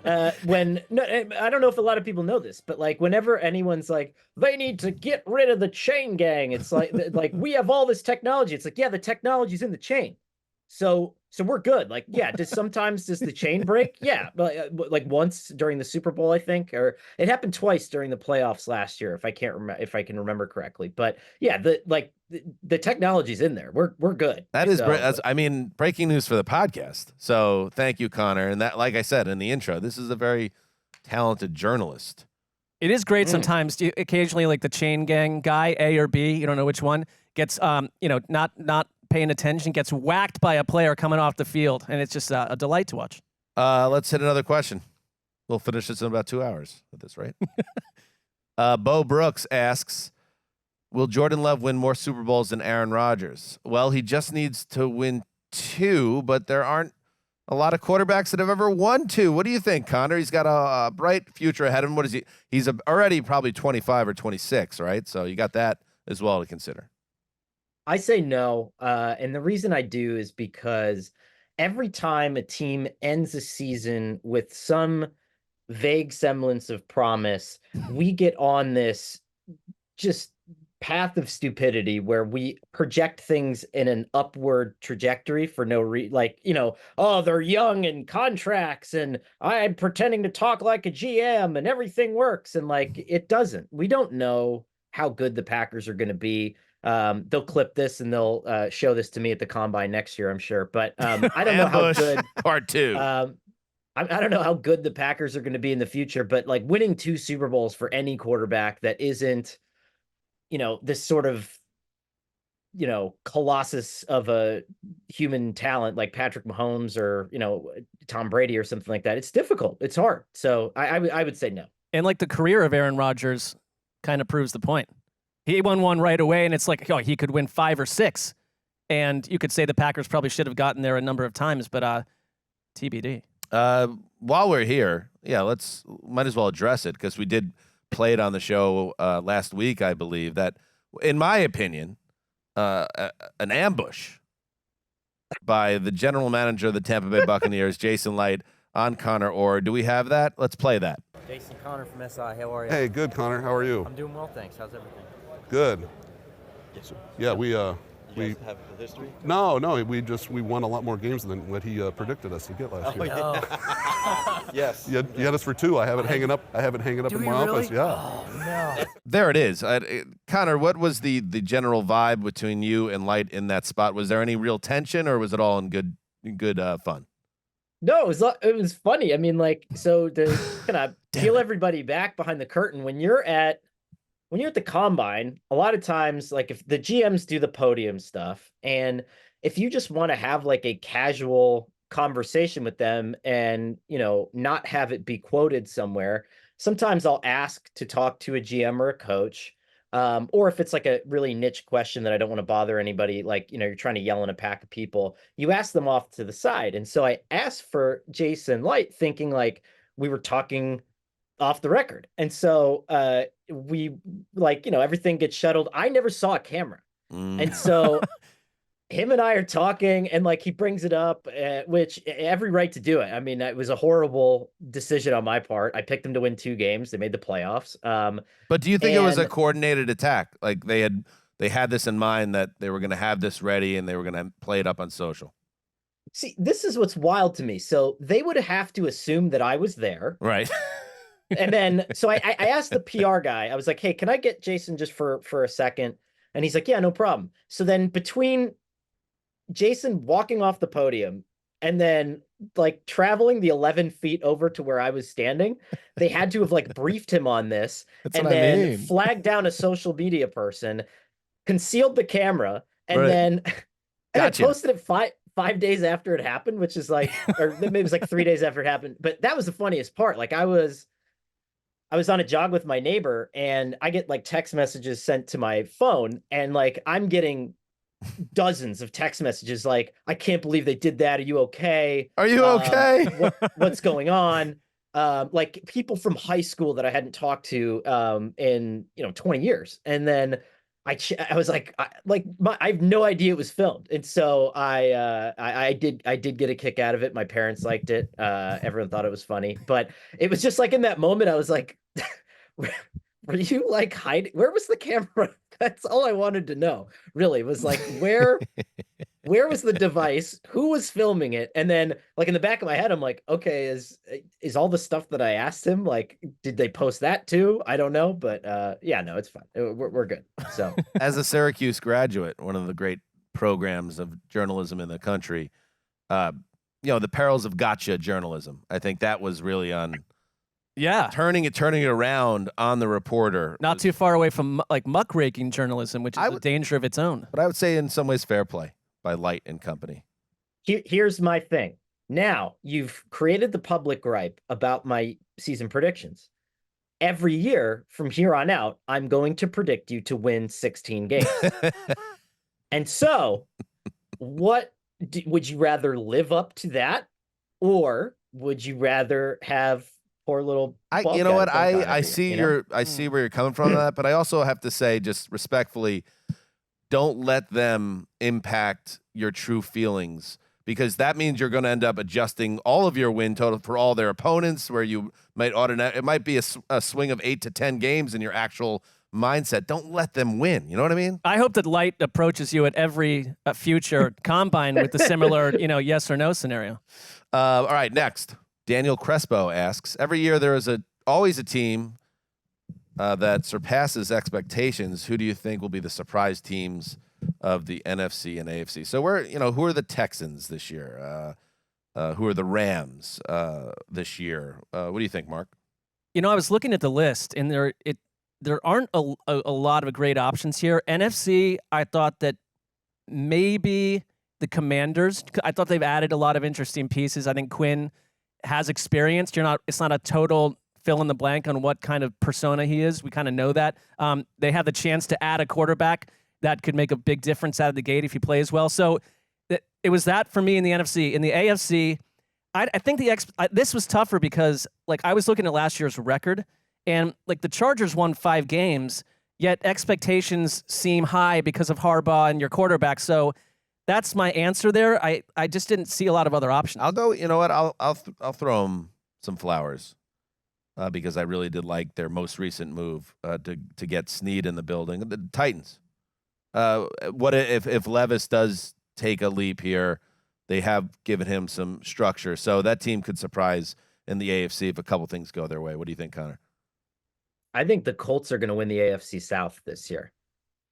I don't know if a lot of people know this, but like whenever anyone's like, they need to get rid of the chain gang, it's like we have all this technology. It's like, yeah, the technology's in the chain. So we're good. Like, yeah, does the chain break? Yeah. Like once during the Super Bowl, I think, or it happened twice during the playoffs last year, if I can remember correctly. But yeah, the technology's in there. We're good. That's breaking news for the podcast. So thank you, Connor. And that, like I said in the intro, this is a very talented journalist. It is great sometimes. Occasionally, like the chain gang guy, A or B, you don't know which one, gets not paying attention, gets whacked by a player coming off the field, and it's just a delight to watch. Let's hit another question. We'll finish this in about 2 hours with this, right? Bo Brooks asks, will Jordan Love win more Super Bowls than Aaron Rodgers? Well, he just needs to win 2, but there aren't a lot of quarterbacks that have ever won 2. What do you think, Connor? He's got a bright future ahead of him. What is he? He's already probably 25 or 26, right? So you got that as well to consider. I say no. And the reason I do is because every time a team ends a season with some vague semblance of promise, we get on this just path of stupidity where we project things in an upward trajectory for no oh, they're young and contracts and I'm pretending to talk like a GM and everything works. And like, it doesn't. We don't know how good the Packers are going to be. They'll clip this and they'll show this to me at the combine next year, I'm sure. But I don't know how good part 2. I don't know how good the Packers are going to be in the future, but like winning 2 Super Bowls for any quarterback that isn't, this sort of, colossus of a human talent like Patrick Mahomes or, Tom Brady or something like that. It's difficult. It's hard. So I would say no. And like the career of Aaron Rodgers kind of proves the point. He won 1 right away, and it's like, he could win 5 or 6. And you could say the Packers probably should have gotten there a number of times, but TBD. While we're here, might as well address it because we did play it on the show last week, I believe, that in my opinion, an ambush by the general manager of the Tampa Bay Buccaneers, Jason Licht, on Conor Orr. Do we have that? Let's play that. Jason, Connor from SI, how are you? Hey, good, Connor. How are you? I'm doing well, thanks. How's everything? Good. Yeah, You guys have the history? No, we won a lot more games than what he predicted us to get last year. No. Yes. You had us for 2. I have it hanging up. Do in you my really? office. Yeah. Oh, no. There it is. Connor, what was the general vibe between you and Light in that spot? Was there any real tension, or was it all in good fun? No, it was funny. I mean, like, so to kind of peel everybody back behind the curtain, when you're at the combine, a lot of times, like, if the GMs do the podium stuff, and if you just want to have like a casual conversation with them and, not have it be quoted somewhere, sometimes I'll ask to talk to a GM or a coach. Or if it's like a really niche question that I don't want to bother anybody, like, you're trying to yell in a pack of people, you ask them off to the side. And so I asked for Jason Licht, thinking like we were talking off the record. And so we everything gets shuttled. I never saw a camera. And so him and I are talking, and like he brings it up, which every right to do it. I mean, it was a horrible decision on my part. I picked them to win 2 games. They made the playoffs. But do you think it was a coordinated attack? Like they had this in mind, that they were going to have this ready and they were going to play it up on social? See, this is what's wild to me. So they would have to assume that I was there. Right. And then, so I asked the PR guy, I was like, hey, can I get Jason just for a second? And he's like, yeah, no problem. So then between Jason walking off the podium and then like traveling the 11 feet over to where I was standing, they had to have like briefed him on this. That's and what I then mean. flagged down a social media person, concealed the camera, and Right. then Gotcha. I posted it five days after it happened, which is like, or maybe it was like 3 days after it happened. But that was the funniest part. Like I was on a jog with my neighbor, and I get like text messages sent to my phone, and like I'm getting dozens of text messages like, I can't believe they did that. Are you okay? Are you okay? What's going on? Like people from high school that I hadn't talked to in 20 years. And then I was like, I have no idea it was filmed. And so I did get a kick out of it. My parents liked it. Everyone thought it was funny, but it was just like in that moment, I was like, were you like hiding? Where was the camera? That's all I wanted to know, really, was like, where was the device? Who was filming it? And then like in the back of my head, I'm like, okay, is all the stuff that I asked him, like, did they post that too? I don't know. But yeah, no, it's fine. We're good. So As a Syracuse graduate, one of the great programs of journalism in the country, the perils of gotcha journalism. I think that was really on turning it around on the reporter. Not too far away from like muckraking journalism, which is a danger of its own. But I would say in some ways fair play by Light and company. Here's my thing. Now you've created the public gripe about my season predictions. Every year from here on out, I'm going to predict you to win 16 games. And so would you rather live up to that, or would you rather have poor little I see where you're coming from on that, but I also have to say, just respectfully, don't let them impact your true feelings, because that means you're going to end up adjusting all of your win total for all their opponents, where you might it might be a swing of 8 to 10 games in your actual mindset. Don't let them win. You know what I mean? I hope that Light approaches you at every future combine with a similar, yes or no scenario. All right, next. Daniel Crespo asks, every year there is always a team that surpasses expectations. Who do you think will be the surprise teams of the NFC and AFC? So who are the Texans this year? Who are the Rams this year? What do you think, Mark? I was looking at the list, and there aren't a lot of great options here. NFC, I thought that maybe the Commanders. I thought they've added a lot of interesting pieces. I think Quinn has experience. It's not a total fill in the blank on what kind of persona he is. We kind of know that. They have the chance to add a quarterback that could make a big difference out of the gate if he plays well. So it was that for me in the NFC. In the AFC, I think this was tougher because like I was looking at last year's record, and like the Chargers won 5 games, yet expectations seem high because of Harbaugh and your quarterback. So that's my answer there. I just didn't see a lot of other options. I'll go. You know what? I'll throw them some flowers because I really did like their most recent move to get Snead in the building. The Titans. What if Levis does take a leap here? They have given him some structure, so that team could surprise in the AFC if a couple things go their way. What do you think, Connor? I think the Colts are going to win the AFC South this year.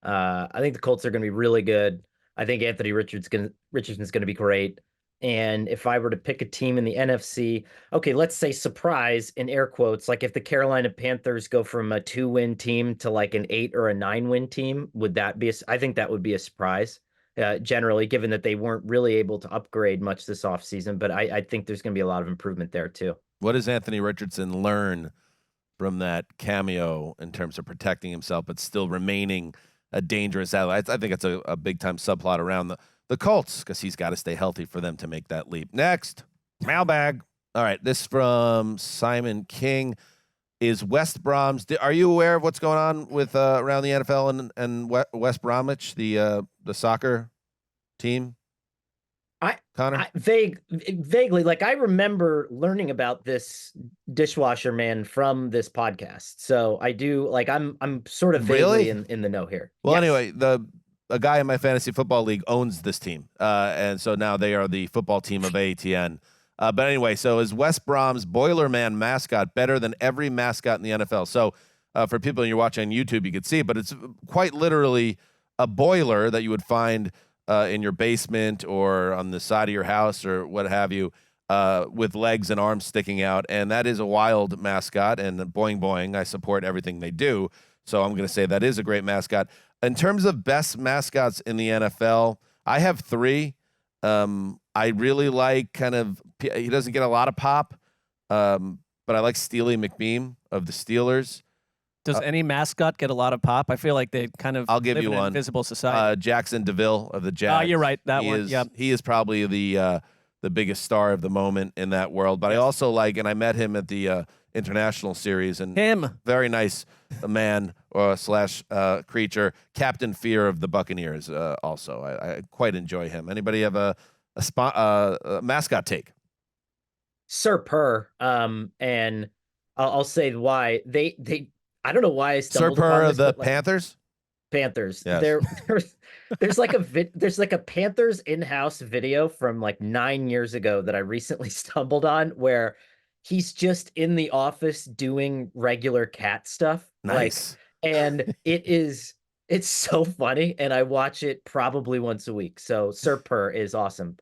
I think the Colts are going to be really good. I think Anthony Richardson's going to be great. And if I were to pick a team in the NFC, okay, let's say surprise in air quotes, like if the Carolina Panthers go from a 2-win team to like an 8 or a 9-win team, would that be I think that would be a surprise, generally, given that they weren't really able to upgrade much this offseason. But I think there's going to be a lot of improvement there too. What does Anthony Richardson learn from that cameo in terms of protecting himself, but still remaining a dangerous ally? I think it's a big-time subplot around the Colts because he's got to stay healthy for them to make that leap. Next, Mailbag. All right, this from Simon King. Is West Brom's? Are you aware of what's going on with around the NFL and West Bromwich, the soccer team? Connor? Vaguely, like I remember learning about this dishwasher man from this podcast. So I do, like I'm sort of vaguely in the know here. Well, yes. Anyway, a guy in my fantasy football league owns this team, and so now they are the football team of ATN. But anyway, so is West Brom's Boilerman mascot better than every mascot in the NFL? So for people you're watching on YouTube, you could see it, but it's quite literally a boiler that you would find in your basement or on the side of your house or what have you, with legs and arms sticking out. And that is a wild mascot. And boing, boing, I support everything they do. So I'm going to say that is a great mascot. In terms of best mascots in the NFL, I have 3. I really like he doesn't get a lot of pop, but I like Steely McBeam of the Steelers. Does any mascot get a lot of pop? I feel like they kind of I'll give live you in one. an invisible society. Jackson DeVille of the Jags. Oh, you're right. That one. Yeah. He is probably the biggest star of the moment in that world. But I also like, and I met him at the international series, and very nice man or / creature, Captain Fear of the Buccaneers. Also, I quite enjoy him. Anybody have a mascot take? Sir Purr. And I'll say why they. I don't know why I stumbled Sir Purr upon of this, the Panthers. Panthers. Yes. There's like a Panthers in-house video from like 9 years ago that I recently stumbled on where he's just in the office doing regular cat stuff. Nice. And it's so funny, and I watch it probably once a week. So Sir Purr is awesome.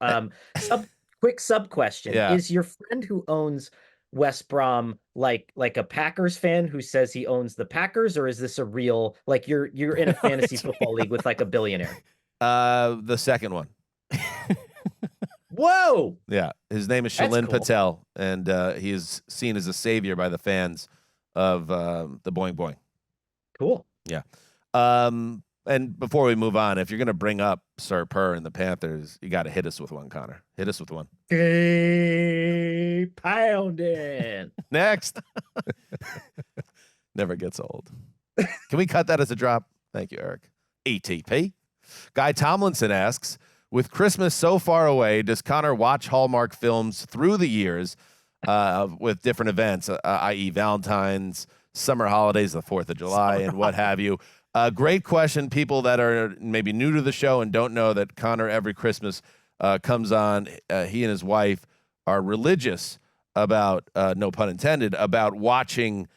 Quick sub question: Is your friend who owns West Brom like a Packers fan who says he owns the Packers, or is this a real, like you're in a fantasy football league with like a billionaire? The second one. Whoa! Yeah, his name is Shalin Patel, and he is seen as a savior by the fans of the Boing Boing. Cool. Yeah. And before we move on, if you're going to bring up Sir Purr and the Panthers, you got to hit us with one, Connor. Hit us with one. Hey, pounding. Next. Never gets old. Can we cut that as a drop? Thank you, Eric. ATP. Guy Tomlinson asks, with Christmas so far away, does Connor watch Hallmark films through the years with different events, i.e. Valentine's, summer holidays, the 4th of July, and what have you? Great question. People that are maybe new to the show and don't know that Connor every Christmas comes on. He and his wife are religious about, no pun intended, about watching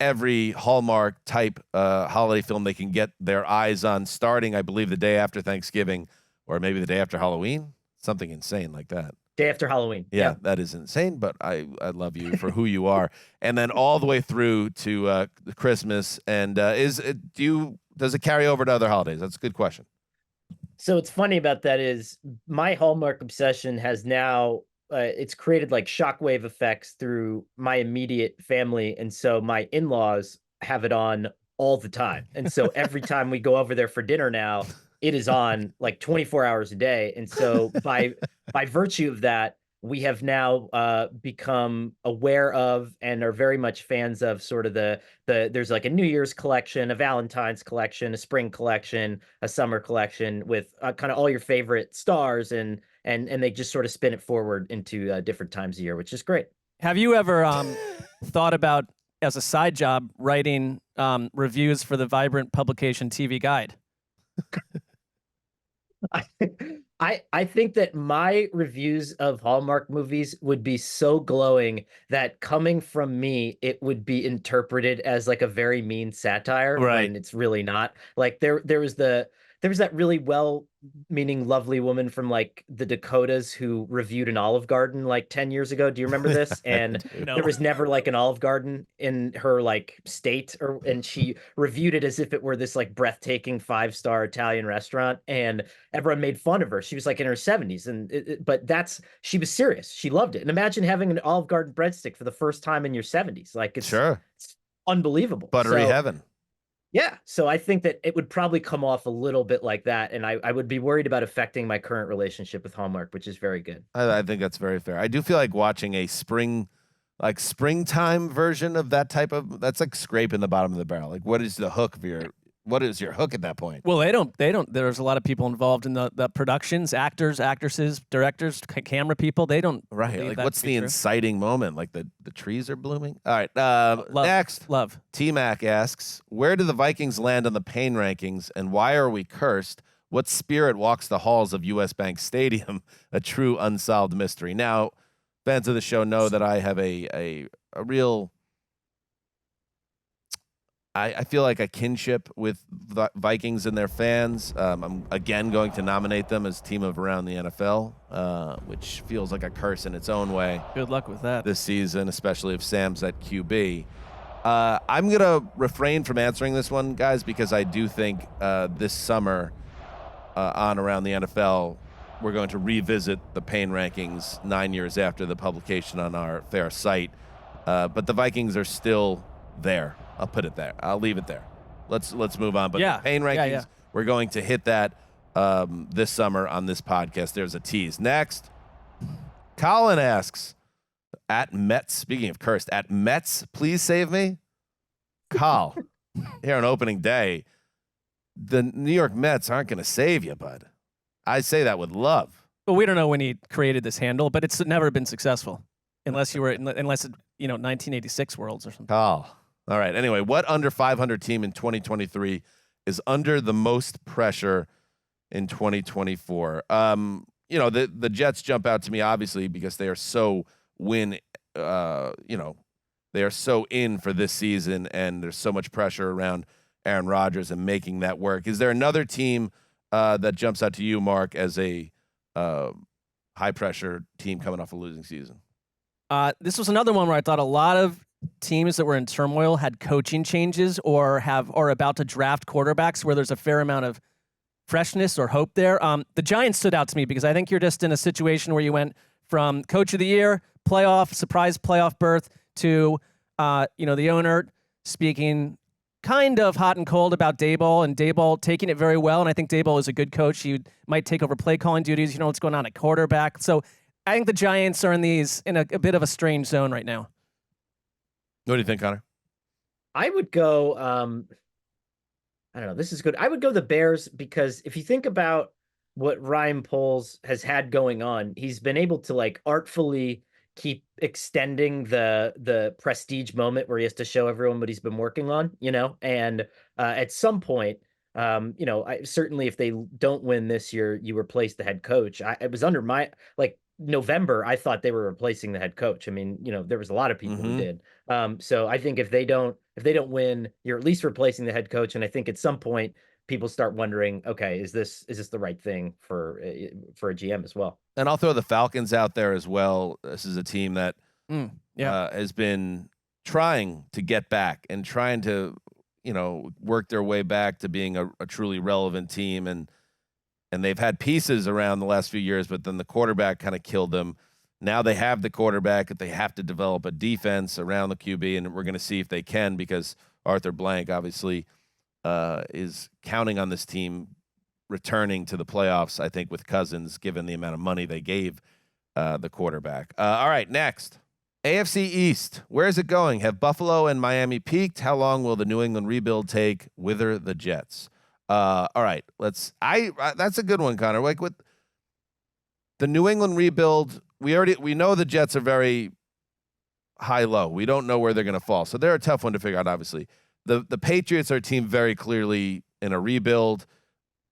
every Hallmark type holiday film they can get their eyes on, starting, I believe, the day after Thanksgiving or maybe the day after Halloween. Something insane like that. Day after Halloween. Yeah, that is insane, but I love you for who you are. And then all the way through to Christmas. And does it carry over to other holidays? That's a good question. So what's funny about that is my Hallmark obsession has now it's created like shockwave effects through my immediate family, and so my in-laws have it on all the time. And so every time we go over there for dinner now, it is on like 24 hours a day. And so by virtue of that, we have now become aware of and are very much fans of sort of the there's like a New Year's collection, a Valentine's collection, a spring collection, a summer collection with kind of all your favorite stars, and they just sort of spin it forward into different times of year, which is great. Have you ever thought about, as a side job, writing reviews for the Vibrant Publication TV Guide? I think that my reviews of Hallmark movies would be so glowing that coming from me, it would be interpreted as like a very mean satire, right? And it's really not. Like there was that really well-meaning, lovely woman from like the Dakotas who reviewed an Olive Garden like 10 years ago. Do you remember this? And there was never like an Olive Garden in her like state, and she reviewed it as if it were this like breathtaking 5-star Italian restaurant, and everyone made fun of her. She was like in her 70s, but she was serious. She loved it. And imagine having an Olive Garden breadstick for the first time in your 70s. Like it's unbelievable. Buttery heaven. Yeah, so I think that it would probably come off a little bit like that, and I would be worried about affecting my current relationship with Hallmark, which is very good. I think that's very fair. I do feel like watching a springtime version of that's like scraping the bottom of the barrel. Like, what is the hook of what is your hook at that point? Well, they don't. There's a lot of people involved in the productions, actors, actresses, directors, camera people. They don't. Right. Like, what's the inciting moment? Like the trees are blooming. All right. Next. Love. T-Mac asks, where do the Vikings land on the pain rankings, and why are we cursed? What spirit walks the halls of US Bank Stadium? A true unsolved mystery. Now, fans of the show know that I have a real... I feel like a kinship with the Vikings and their fans. I'm again going to nominate them as team of around the NFL, which feels like a curse in its own way. Good luck with that this season, especially if Sam's at QB. I'm going to refrain from answering this one, guys, because I do think this summer on Around the NFL, we're going to revisit the pain rankings 9 years after the publication on our fair site. But the Vikings are still there. I'll put it there. I'll leave it there. Let's move on. But the pain rankings, we're going to hit that this summer on this podcast. There's a tease. Next, Colin asks, at Mets, speaking of cursed, at Mets, please save me. Col, here on opening day, the New York Mets aren't going to save you, bud. I say that with love. But we don't know when he created this handle, but it's never been successful unless 1986 Worlds or something. Col. All right. Anyway, what under 500 team in 2023 is under the most pressure in 2024? The Jets jump out to me, obviously, because they are so they are so in for this season, and there's so much pressure around Aaron Rodgers and making that work. Is there another team that jumps out to you, Mark, as a high pressure team coming off a losing season? This was another one where I thought a lot of teams that were in turmoil had coaching changes or are about to draft quarterbacks where there's a fair amount of freshness or hope there. The Giants stood out to me because I think you're just in a situation where you went from coach of the year, surprise playoff berth, to the owner speaking kind of hot and cold about Daboll, and Daboll taking it very well. And I think Daboll is a good coach. He might take over play calling duties. You know what's going on at quarterback. So I think the Giants are in a bit of a strange zone right now. What do you think, Connor? I would go, I don't know, this is good. I would go the Bears because if you think about what Ryan Poles has had going on, he's been able to like artfully keep extending the prestige moment where he has to show everyone what he's been working on, and at some point, certainly if they don't win this year, you replace the head coach. It was under my, November, I thought they were replacing the head coach. I mean, there was a lot of people who did. So I think if they don't win, you're at least replacing the head coach. And I think at some point people start wondering, okay, is this the right thing for a GM as well? And I'll throw the Falcons out there as well. This is a team that has been trying to get back and trying to, work their way back to being a truly relevant team. And they've had pieces around the last few years, but then the quarterback kind of killed them. Now they have the quarterback, but they have to develop a defense around the QB, and we're going to see if they can, because Arthur Blank obviously is counting on this team returning to the playoffs, I think, with Cousins, given the amount of money they gave the quarterback. All right, next. AFC East. Where is it going? Have Buffalo and Miami peaked? How long will the New England rebuild take? Wither the Jets. All right, that's a good one, Connor. Like with the New England rebuild, we know the Jets are very high-low. We don't know where they're going to fall, so they're a tough one to figure out. Obviously, the Patriots are a team very clearly in a rebuild.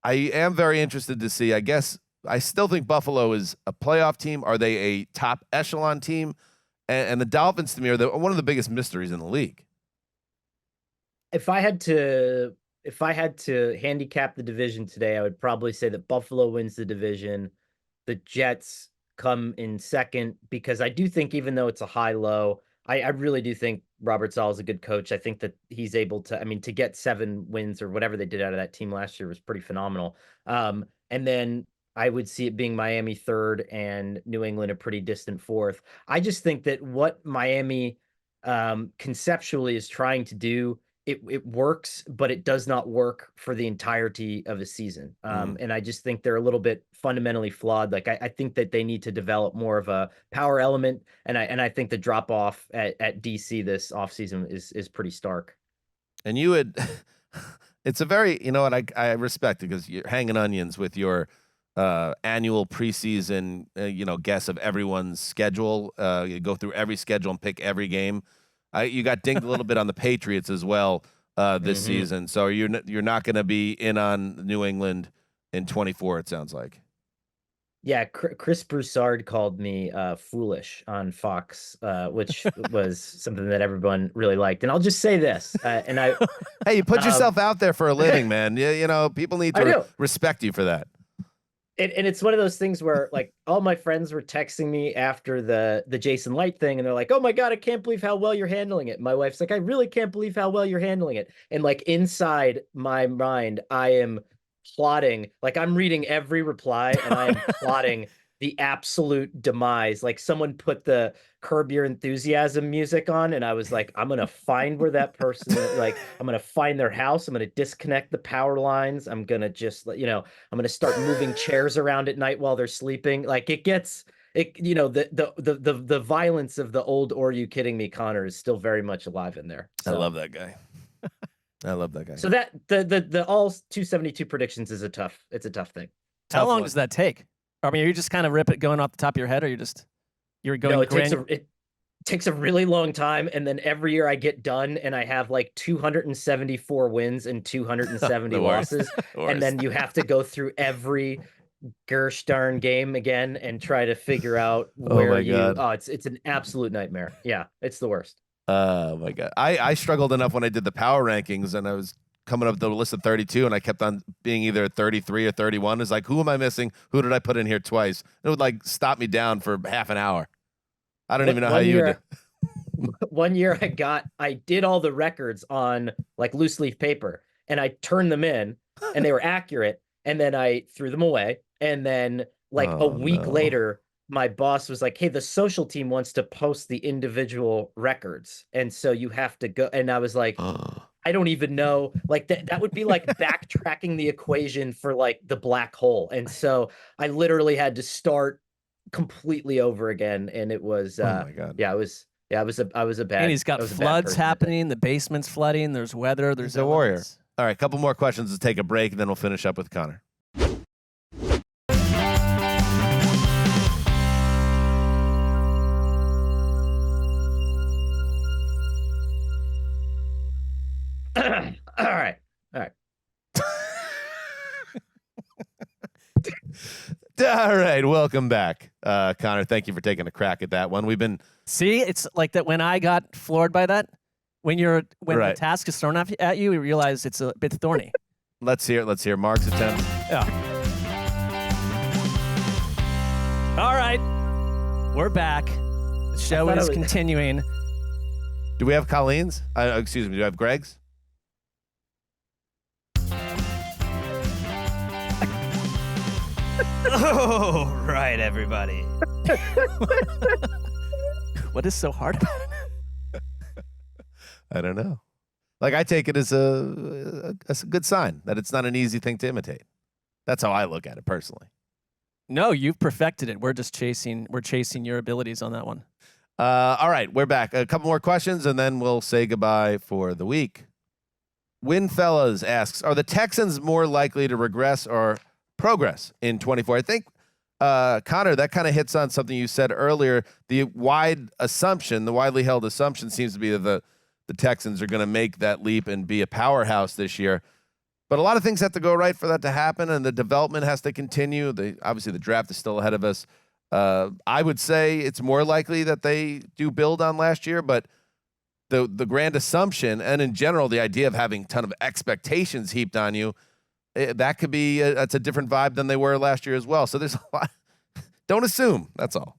I am very interested to see. I guess I still think Buffalo is a playoff team. Are they a top echelon team? And the Dolphins to me are one of the biggest mysteries in the league. If I had to handicap the division today, I would probably say that Buffalo wins the division. The Jets come in second, because I do think, even though it's a high-low, I really do think Robert Saleh is a good coach. I think that he's able to, to get 7 wins or whatever they did out of that team last year was pretty phenomenal. And then I would see it being Miami third and New England a pretty distant fourth. I just think that what Miami conceptually is trying to do, it works, but it does not work for the entirety of a season. And I just think they're a little bit fundamentally flawed. Like I think that they need to develop more of a power element, and I think the drop off at DC this offseason is pretty stark. And you would, it's a very, what I respect it, because you're hanging onions with your annual preseason, guess of everyone's schedule. You go through every schedule and pick every game. You got dinged a little bit on the Patriots as well this season, so you're not going to be in on New England in 24. It sounds like. Yeah, Chris Broussard called me foolish on Fox, which was something that everyone really liked. And I'll just say this, and I hey, you put yourself out there for a living, man. People need to respect you for that. And it's one of those things where, like, all my friends were texting me after the Jason Light thing, and they're like, "Oh my God, I can't believe how well you're handling it." My wife's like, "I really can't believe how well you're handling it." And like inside my mind, I am plotting, like I'm reading every reply, and I am plotting the absolute demise. Like someone put the Curb Your Enthusiasm music on, and I was like, I'm gonna find where that person is. Like, I'm gonna find their house, I'm gonna disconnect the power lines, I'm gonna just, I'm gonna start moving chairs around at night while they're sleeping. Like the violence of the old "Or You Kidding Me" Connor is still very much alive in there. So. I love that guy. I love that guy. So that the all 272 predictions is a tough thing. How long does that take? I mean, are you just kind of rip it going off the top of your head, or you're going? No, it takes a really long time, and then every year I get done, and I have like 274 wins and 270 losses, and then you have to go through every gosh darn game again and try to figure out where it's an absolute nightmare. Yeah, it's the worst. Oh my God. I struggled enough when I did the power rankings, and I was coming up with the list of 32, and I kept on being either 33 or 31. It's like, who am I missing? Who did I put in here twice? It would like stop me down for half an hour. I don't even know how you would. One year I did all the records on like loose leaf paper, and I turned them in, and they were accurate, and then I threw them away. And then like a week later, my boss was like, "Hey, the social team wants to post the individual records, and so you have to go." And I was like, I don't even know. Like that would be like backtracking the equation for like the black hole. And so I literally had to start completely over again. And it was, oh my God. Yeah, I was a bad. And he's got floods happening. The basement's flooding. There's weather. There's a warrior. All right, a couple more questions to take a break, and then we'll finish up with Connor. All right. All right, welcome back, Connor. Thank you for taking a crack at that one. We've been it's like that when I got floored by that. When the task is thrown at you, you realize it's a bit thorny. Let's hear Marc's attempt. Yeah. All right, we're back. The show is continuing. Do we have Colleen's? Excuse me. Do we have Greg's? Oh, right, everybody. What is so hard about it? I don't know. Like, I take it as a good sign that it's not an easy thing to imitate. That's how I look at it personally. No, you've perfected it. We're chasing your abilities on that one. All right, we're back. A couple more questions, and then we'll say goodbye for the week. Winfellas asks, are the Texans more likely to regress or progress in 24? I think, Connor, that kind of hits on something you said earlier. The widely held assumption seems to be that the Texans are going to make that leap and be a powerhouse this year. But a lot of things have to go right for that to happen, and the development has to continue. Obviously, the draft is still ahead of us. I would say it's more likely that they do build on last year, but the grand assumption, and in general, the idea of having a ton of expectations heaped on you, that could be that's a different vibe than they were last year as well. So there's a lot. Don't assume. That's all.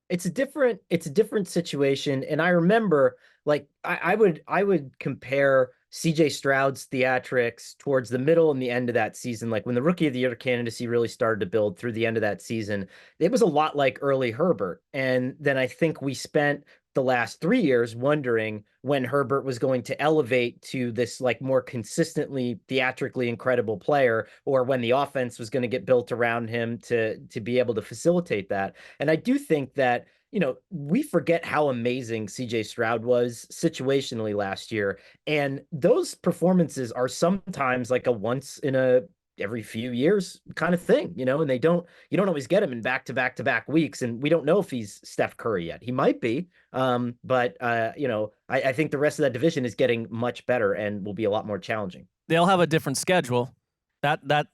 It's a different situation, and I remember, like, I would compare CJ Stroud's theatrics towards the middle and the end of that season. Like when the Rookie of the Year candidacy really started to build through the end of that season, it was a lot like early Herbert. And then I think we spent the last 3 years wondering when Herbert was going to elevate to this like more consistently theatrically incredible player, or when the offense was going to get built around him to be able to facilitate that. And I do think that, you know, we forget how amazing CJ Stroud was situationally last year. And those performances are sometimes like a once in every few years kind of thing, you know, and you don't always get him in back-to-back weeks. And we don't know if he's Steph Curry yet. He might be. But you know, I think the rest of that division is getting much better and will be a lot more challenging. They'll have a different schedule. That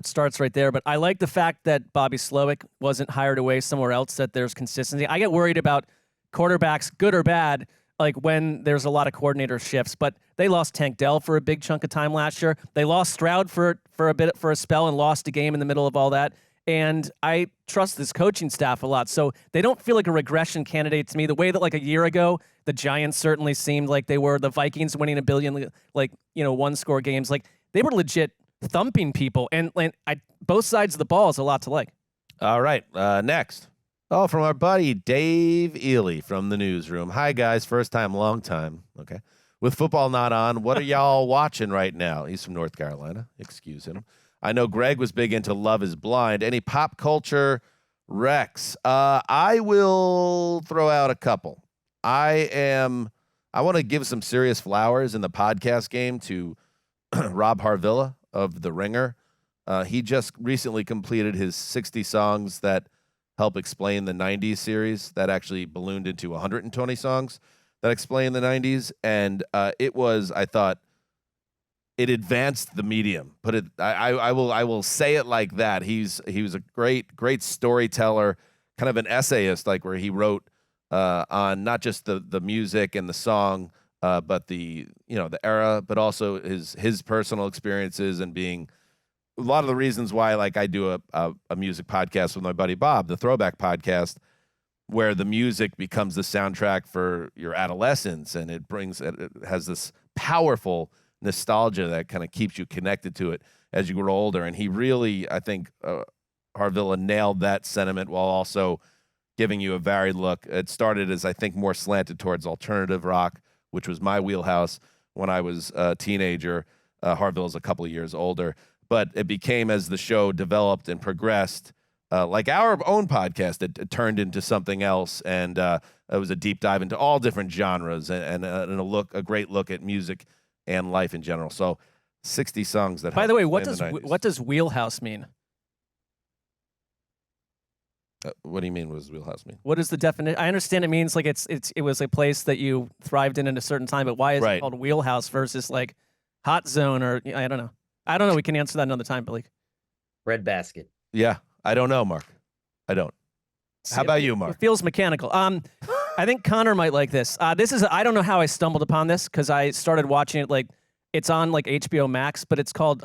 starts right there. But I like the fact that Bobby Slowick wasn't hired away somewhere else, that there's consistency. I get worried about quarterbacks, good or bad, like when there's a lot of coordinator shifts. But they lost Tank Dell for a big chunk of time last year. They lost Stroud for a spell and lost a game in the middle of all that. And I trust this coaching staff a lot. So they don't feel like a regression candidate to me, the way that like a year ago, the Giants certainly seemed like they were, the Vikings winning a billion, like, you know, one-score games. Like they were legit thumping people, and both sides of the ball is a lot to like. All right, next. Oh, from our buddy Dave Ely from the newsroom. Hi, guys. First time, long time. Okay. With football not on, what are y'all watching right now? He's from North Carolina. Excuse him. I know Greg was big into Love is Blind. Any pop culture recs? I will throw out a couple. I want to give some serious flowers in the podcast game to Rob Harvilla of The Ringer. He just recently completed his 60 songs that help explain the 90s series that actually ballooned into 120 songs that explain the 90s. And it was, I thought, it advanced the medium. I will say it like that. He was a great storyteller, kind of an essayist, like where he wrote on not just the music and the song, but the era, but also his personal experiences and being a lot of the reasons why, like, I do a music podcast with my buddy Bob, the Throwback Podcast, where the music becomes the soundtrack for your adolescence, and it has this powerful nostalgia that kind of keeps you connected to it as you grow older. And he really, I think, Harvilla nailed that sentiment while also giving you a varied look. It started as, I think, more slanted towards alternative rock, which was my wheelhouse when I was a teenager. Harvilla's a couple of years older. But it became, as the show developed and progressed, like our own podcast, it turned into something else. And it was a deep dive into all different genres and a great look at music and life in general. So 60 songs that. By the way, what does wheelhouse mean? What do you mean? What does wheelhouse mean? What is the definition? I understand it means like it was a place that you thrived in at a certain time, but why is it called wheelhouse versus like hot zone, or I don't know. We can answer that another time, but like Red basket. Yeah, I don't know, Mark. I don't. How about you, Mark? It feels mechanical. I think Connor might like this. I don't know how I stumbled upon this because I started watching it, like it's on like HBO Max, but it's called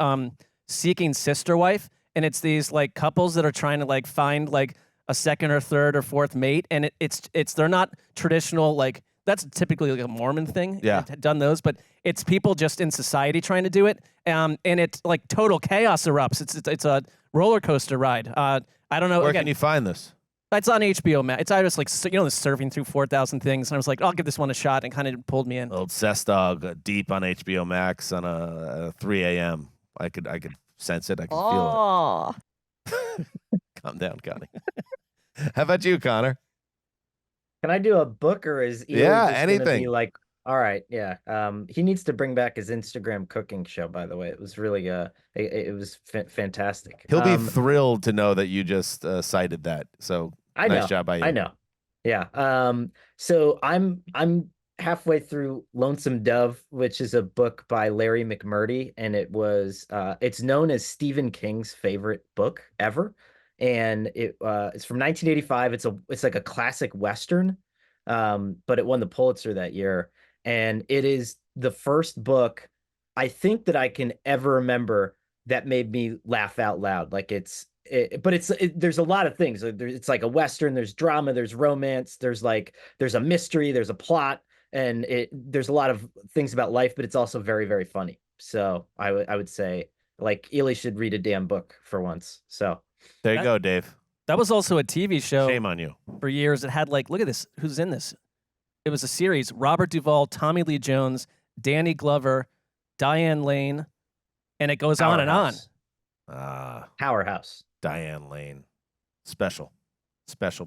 Seeking Sister Wife, and it's these like couples that are trying to like find like a second or third or fourth mate, and it's they're not traditional, like that's typically like a Mormon thing. Yeah, I've done those, but it's people just in society trying to do it, and it's like total chaos erupts. It's a roller coaster ride. I don't know. Where can you find this? It's on HBO Max. I was like, surfing through 4,000 things, and I was like, I'll give this one a shot, and kind of pulled me in. Old Cessdog deep on HBO Max on a 3 a.m. I could sense it. I could feel it. Calm down, Connie. How about you, Connor? Can I do a book, or is Eli Yeah, just gonna anything. be like, all right, yeah. He needs to bring back his Instagram cooking show, by the way. It was really it was fantastic. He'll be thrilled to know that you just cited that. So nice job by you. I know. Yeah. So I'm halfway through Lonesome Dove, which is a book by Larry McMurtry, and it's known as Stephen King's favorite book ever. And it's from 1985. It's like a classic Western, but it won the Pulitzer that year. And it is the first book I think that I can ever remember that made me laugh out loud. Like there's a lot of things. It's like a Western, there's drama, there's romance, there's a mystery, there's a plot, and there's a lot of things about life, but it's also very, very funny. So I would say, like, Ely should read a damn book for once. So there you go, Dave. That was also a TV show. Shame on you. For years, it had look at this. Who's in this? It was a series: Robert Duvall, Tommy Lee Jones, Danny Glover, Diane Lane, and it goes on and on. Powerhouse. Diane Lane. Special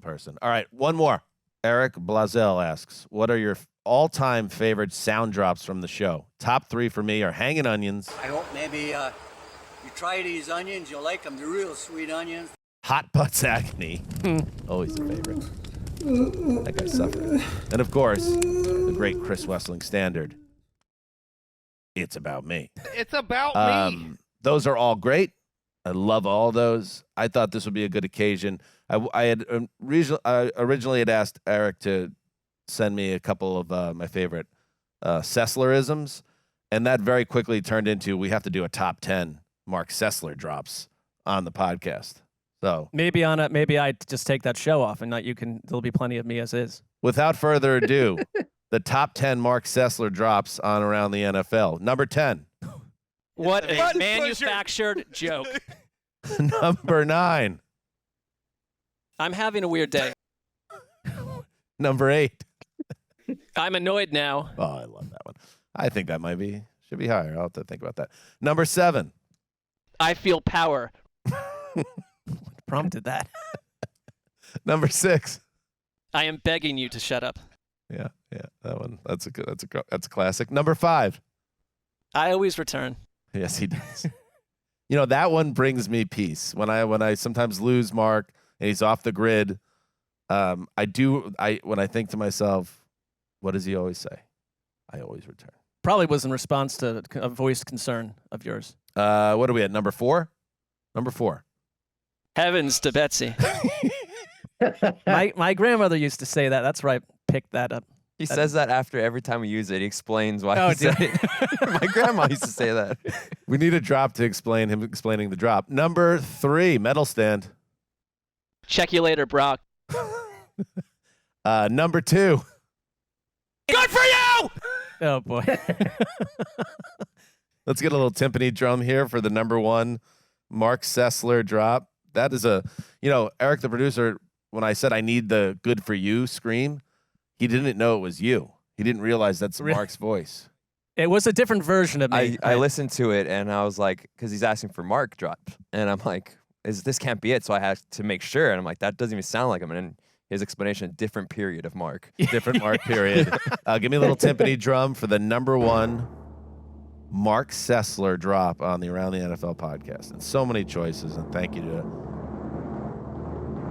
person. All right, one more. Eric Blazel asks, what are your all-time favorite sound drops from the show? Top 3 for me are Hanging Onions. I hope maybe you try these onions. You'll like them. They're real sweet onions. Hot Butts Agony. Always a favorite. That guy suffered. And of course, the great Chris Wessling standard. It's about me. It's about me. Those are all great. I love all those. I thought this would be a good occasion. I had originally had asked Eric to send me a couple of my favorite Sesslerisms, and that very quickly turned into we have to do a top 10 Marc Sessler drops on the podcast. So maybe I just take that show off, and there'll be plenty of me as is. Without further ado, the top 10 Marc Sessler drops on Around the NFL. Number 10. What a manufactured joke. Number 9. I'm having a weird day. Number 8. I'm annoyed now. Oh, I love that one. I think that should be higher. I'll have to think about that. Number 7. I feel power. What prompted that? Number 6. I am begging you to shut up. Yeah, that one. That's a classic. Number 5. I always return. Yes, he does. That one brings me peace. When I sometimes lose Mark and he's off the grid, when I think to myself, what does he always say? I always return. Probably was in response to a voiced concern of yours. What are we at? Number 4? Number 4. Heavens to Betsy. My grandmother used to say that. That's where I picked that up. He says that after every time we use it. He explains why he said it. My grandma used to say that. We need a drop to explain him explaining the drop. Number 3, medal stand. Check you later, Brock. Number 2. Good for you! Oh, boy. Let's get a little timpani drum here for the number 1 Marc Sessler drop. That is Eric, the producer, when I said I need the good for you scream, he didn't know it was you. He didn't realize that's Mark's voice. It was a different version of me. I listened to it, and I was like, because he's asking for Mark drop. And I'm like, this can't be it. So I had to make sure. And I'm like, that doesn't even sound like him. And then his explanation, different period of Mark. Different Mark period. Give me a little timpani drum for the number 1 Marc Sessler drop on the Around the NFL podcast. And so many choices, and thank you to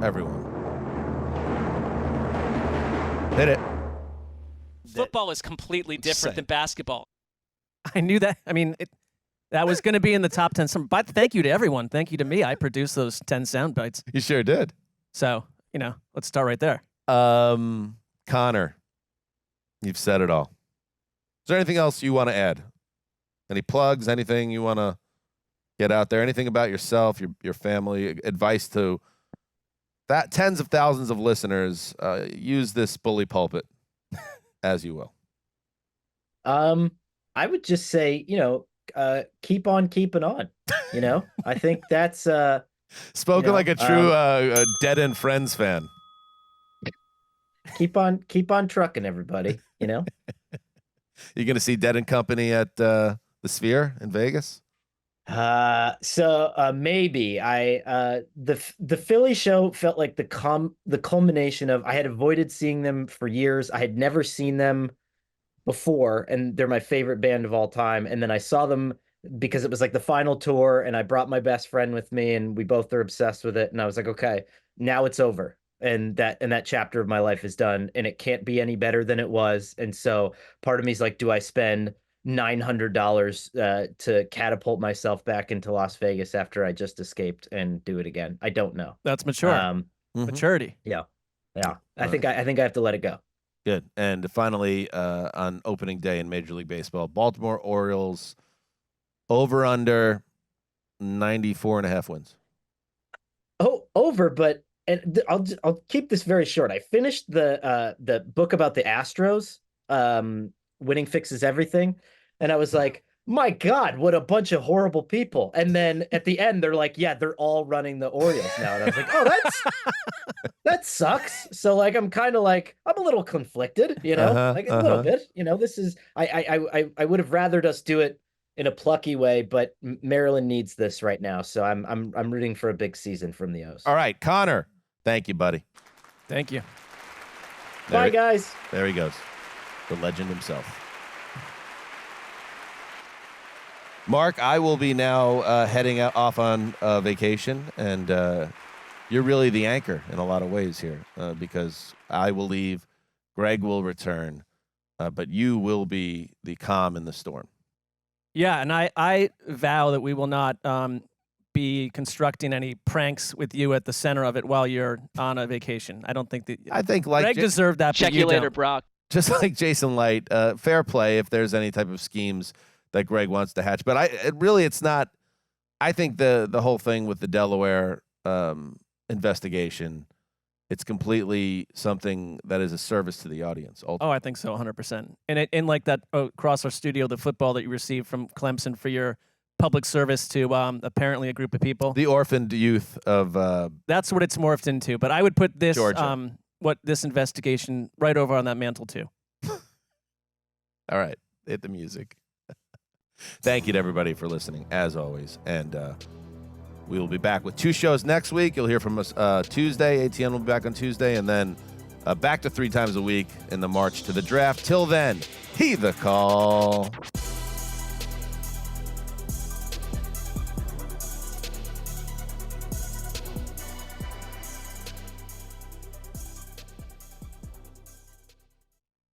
everyone. Hit it. Football is completely different than basketball. I knew that. I mean, that was going to be in the top 10. But thank you to everyone. Thank you to me. I produced those 10 sound bites. You sure did. So, let's start right there. Connor, you've said it all. Is there anything else you want to add? Any plugs, anything you want to get out there? Anything about yourself, your family, advice to that tens of thousands of listeners? Use this bully pulpit as you will. I would just say, keep on keeping on. I think that's spoken like a true Dead End Friends fan. Keep on trucking, everybody. You're gonna see Dead and Company at the Sphere in Vegas. Maybe the Philly show felt like the culmination of, I had avoided seeing them for years. I had never seen them before, and they're my favorite band of all time. And then I saw them because it was like the final tour, and I brought my best friend with me, and we both are obsessed with it. And I was like, okay, now it's over. And that chapter of my life is done, and it can't be any better than it was. And so part of me is like, do I spend $900 to catapult myself back into Las Vegas after I just escaped and do it again? I don't know. That's mature. Maturity. Yeah. I think I have to let it go. Good. And finally, on opening day in Major League Baseball, Baltimore Orioles over under 94.5 wins. Oh, over, but I'll keep this very short. I finished the book about the Astros. Winning fixes everything. And I was like, my God, what a bunch of horrible people. And then at the end, they're like, yeah, they're all running the Orioles now. And I was like, oh, that sucks. So like, I'm a little conflicted, a little bit, this is, I would have rathered us do it in a plucky way, but Maryland needs this right now. So I'm rooting for a big season from the O's. All right, Connor, thank you, buddy. Thank you. Bye, guys. There he goes. The legend himself. Mark, I will be now heading off on vacation, and you're really the anchor in a lot of ways here because I will leave, Greg will return, but you will be the calm in the storm. Yeah, and I vow that we will not be constructing any pranks with you at the center of it while you're on a vacation. I don't think that. I think like Greg deserved that. Check you later, Brock. Just like Jason Light, fair play if there's any type of schemes that Greg wants to hatch. But it's not. I think the whole thing with the Delaware investigation, it's completely something that is a service to the audience. Ultimately. Oh, I think so, 100%. And like that across our studio, the football that you received from Clemson for your public service to apparently a group of people. The orphaned youth of. That's what it's morphed into. But I would put this Georgia. This investigation right over on that mantle too. All right, hit the music. Thank you to everybody for listening, as always, and we will be back with 2 shows next week. You'll hear from us Tuesday. ATN will be back on Tuesday, and then back to 3 times a week in the march to the draft. Till then, heed the call.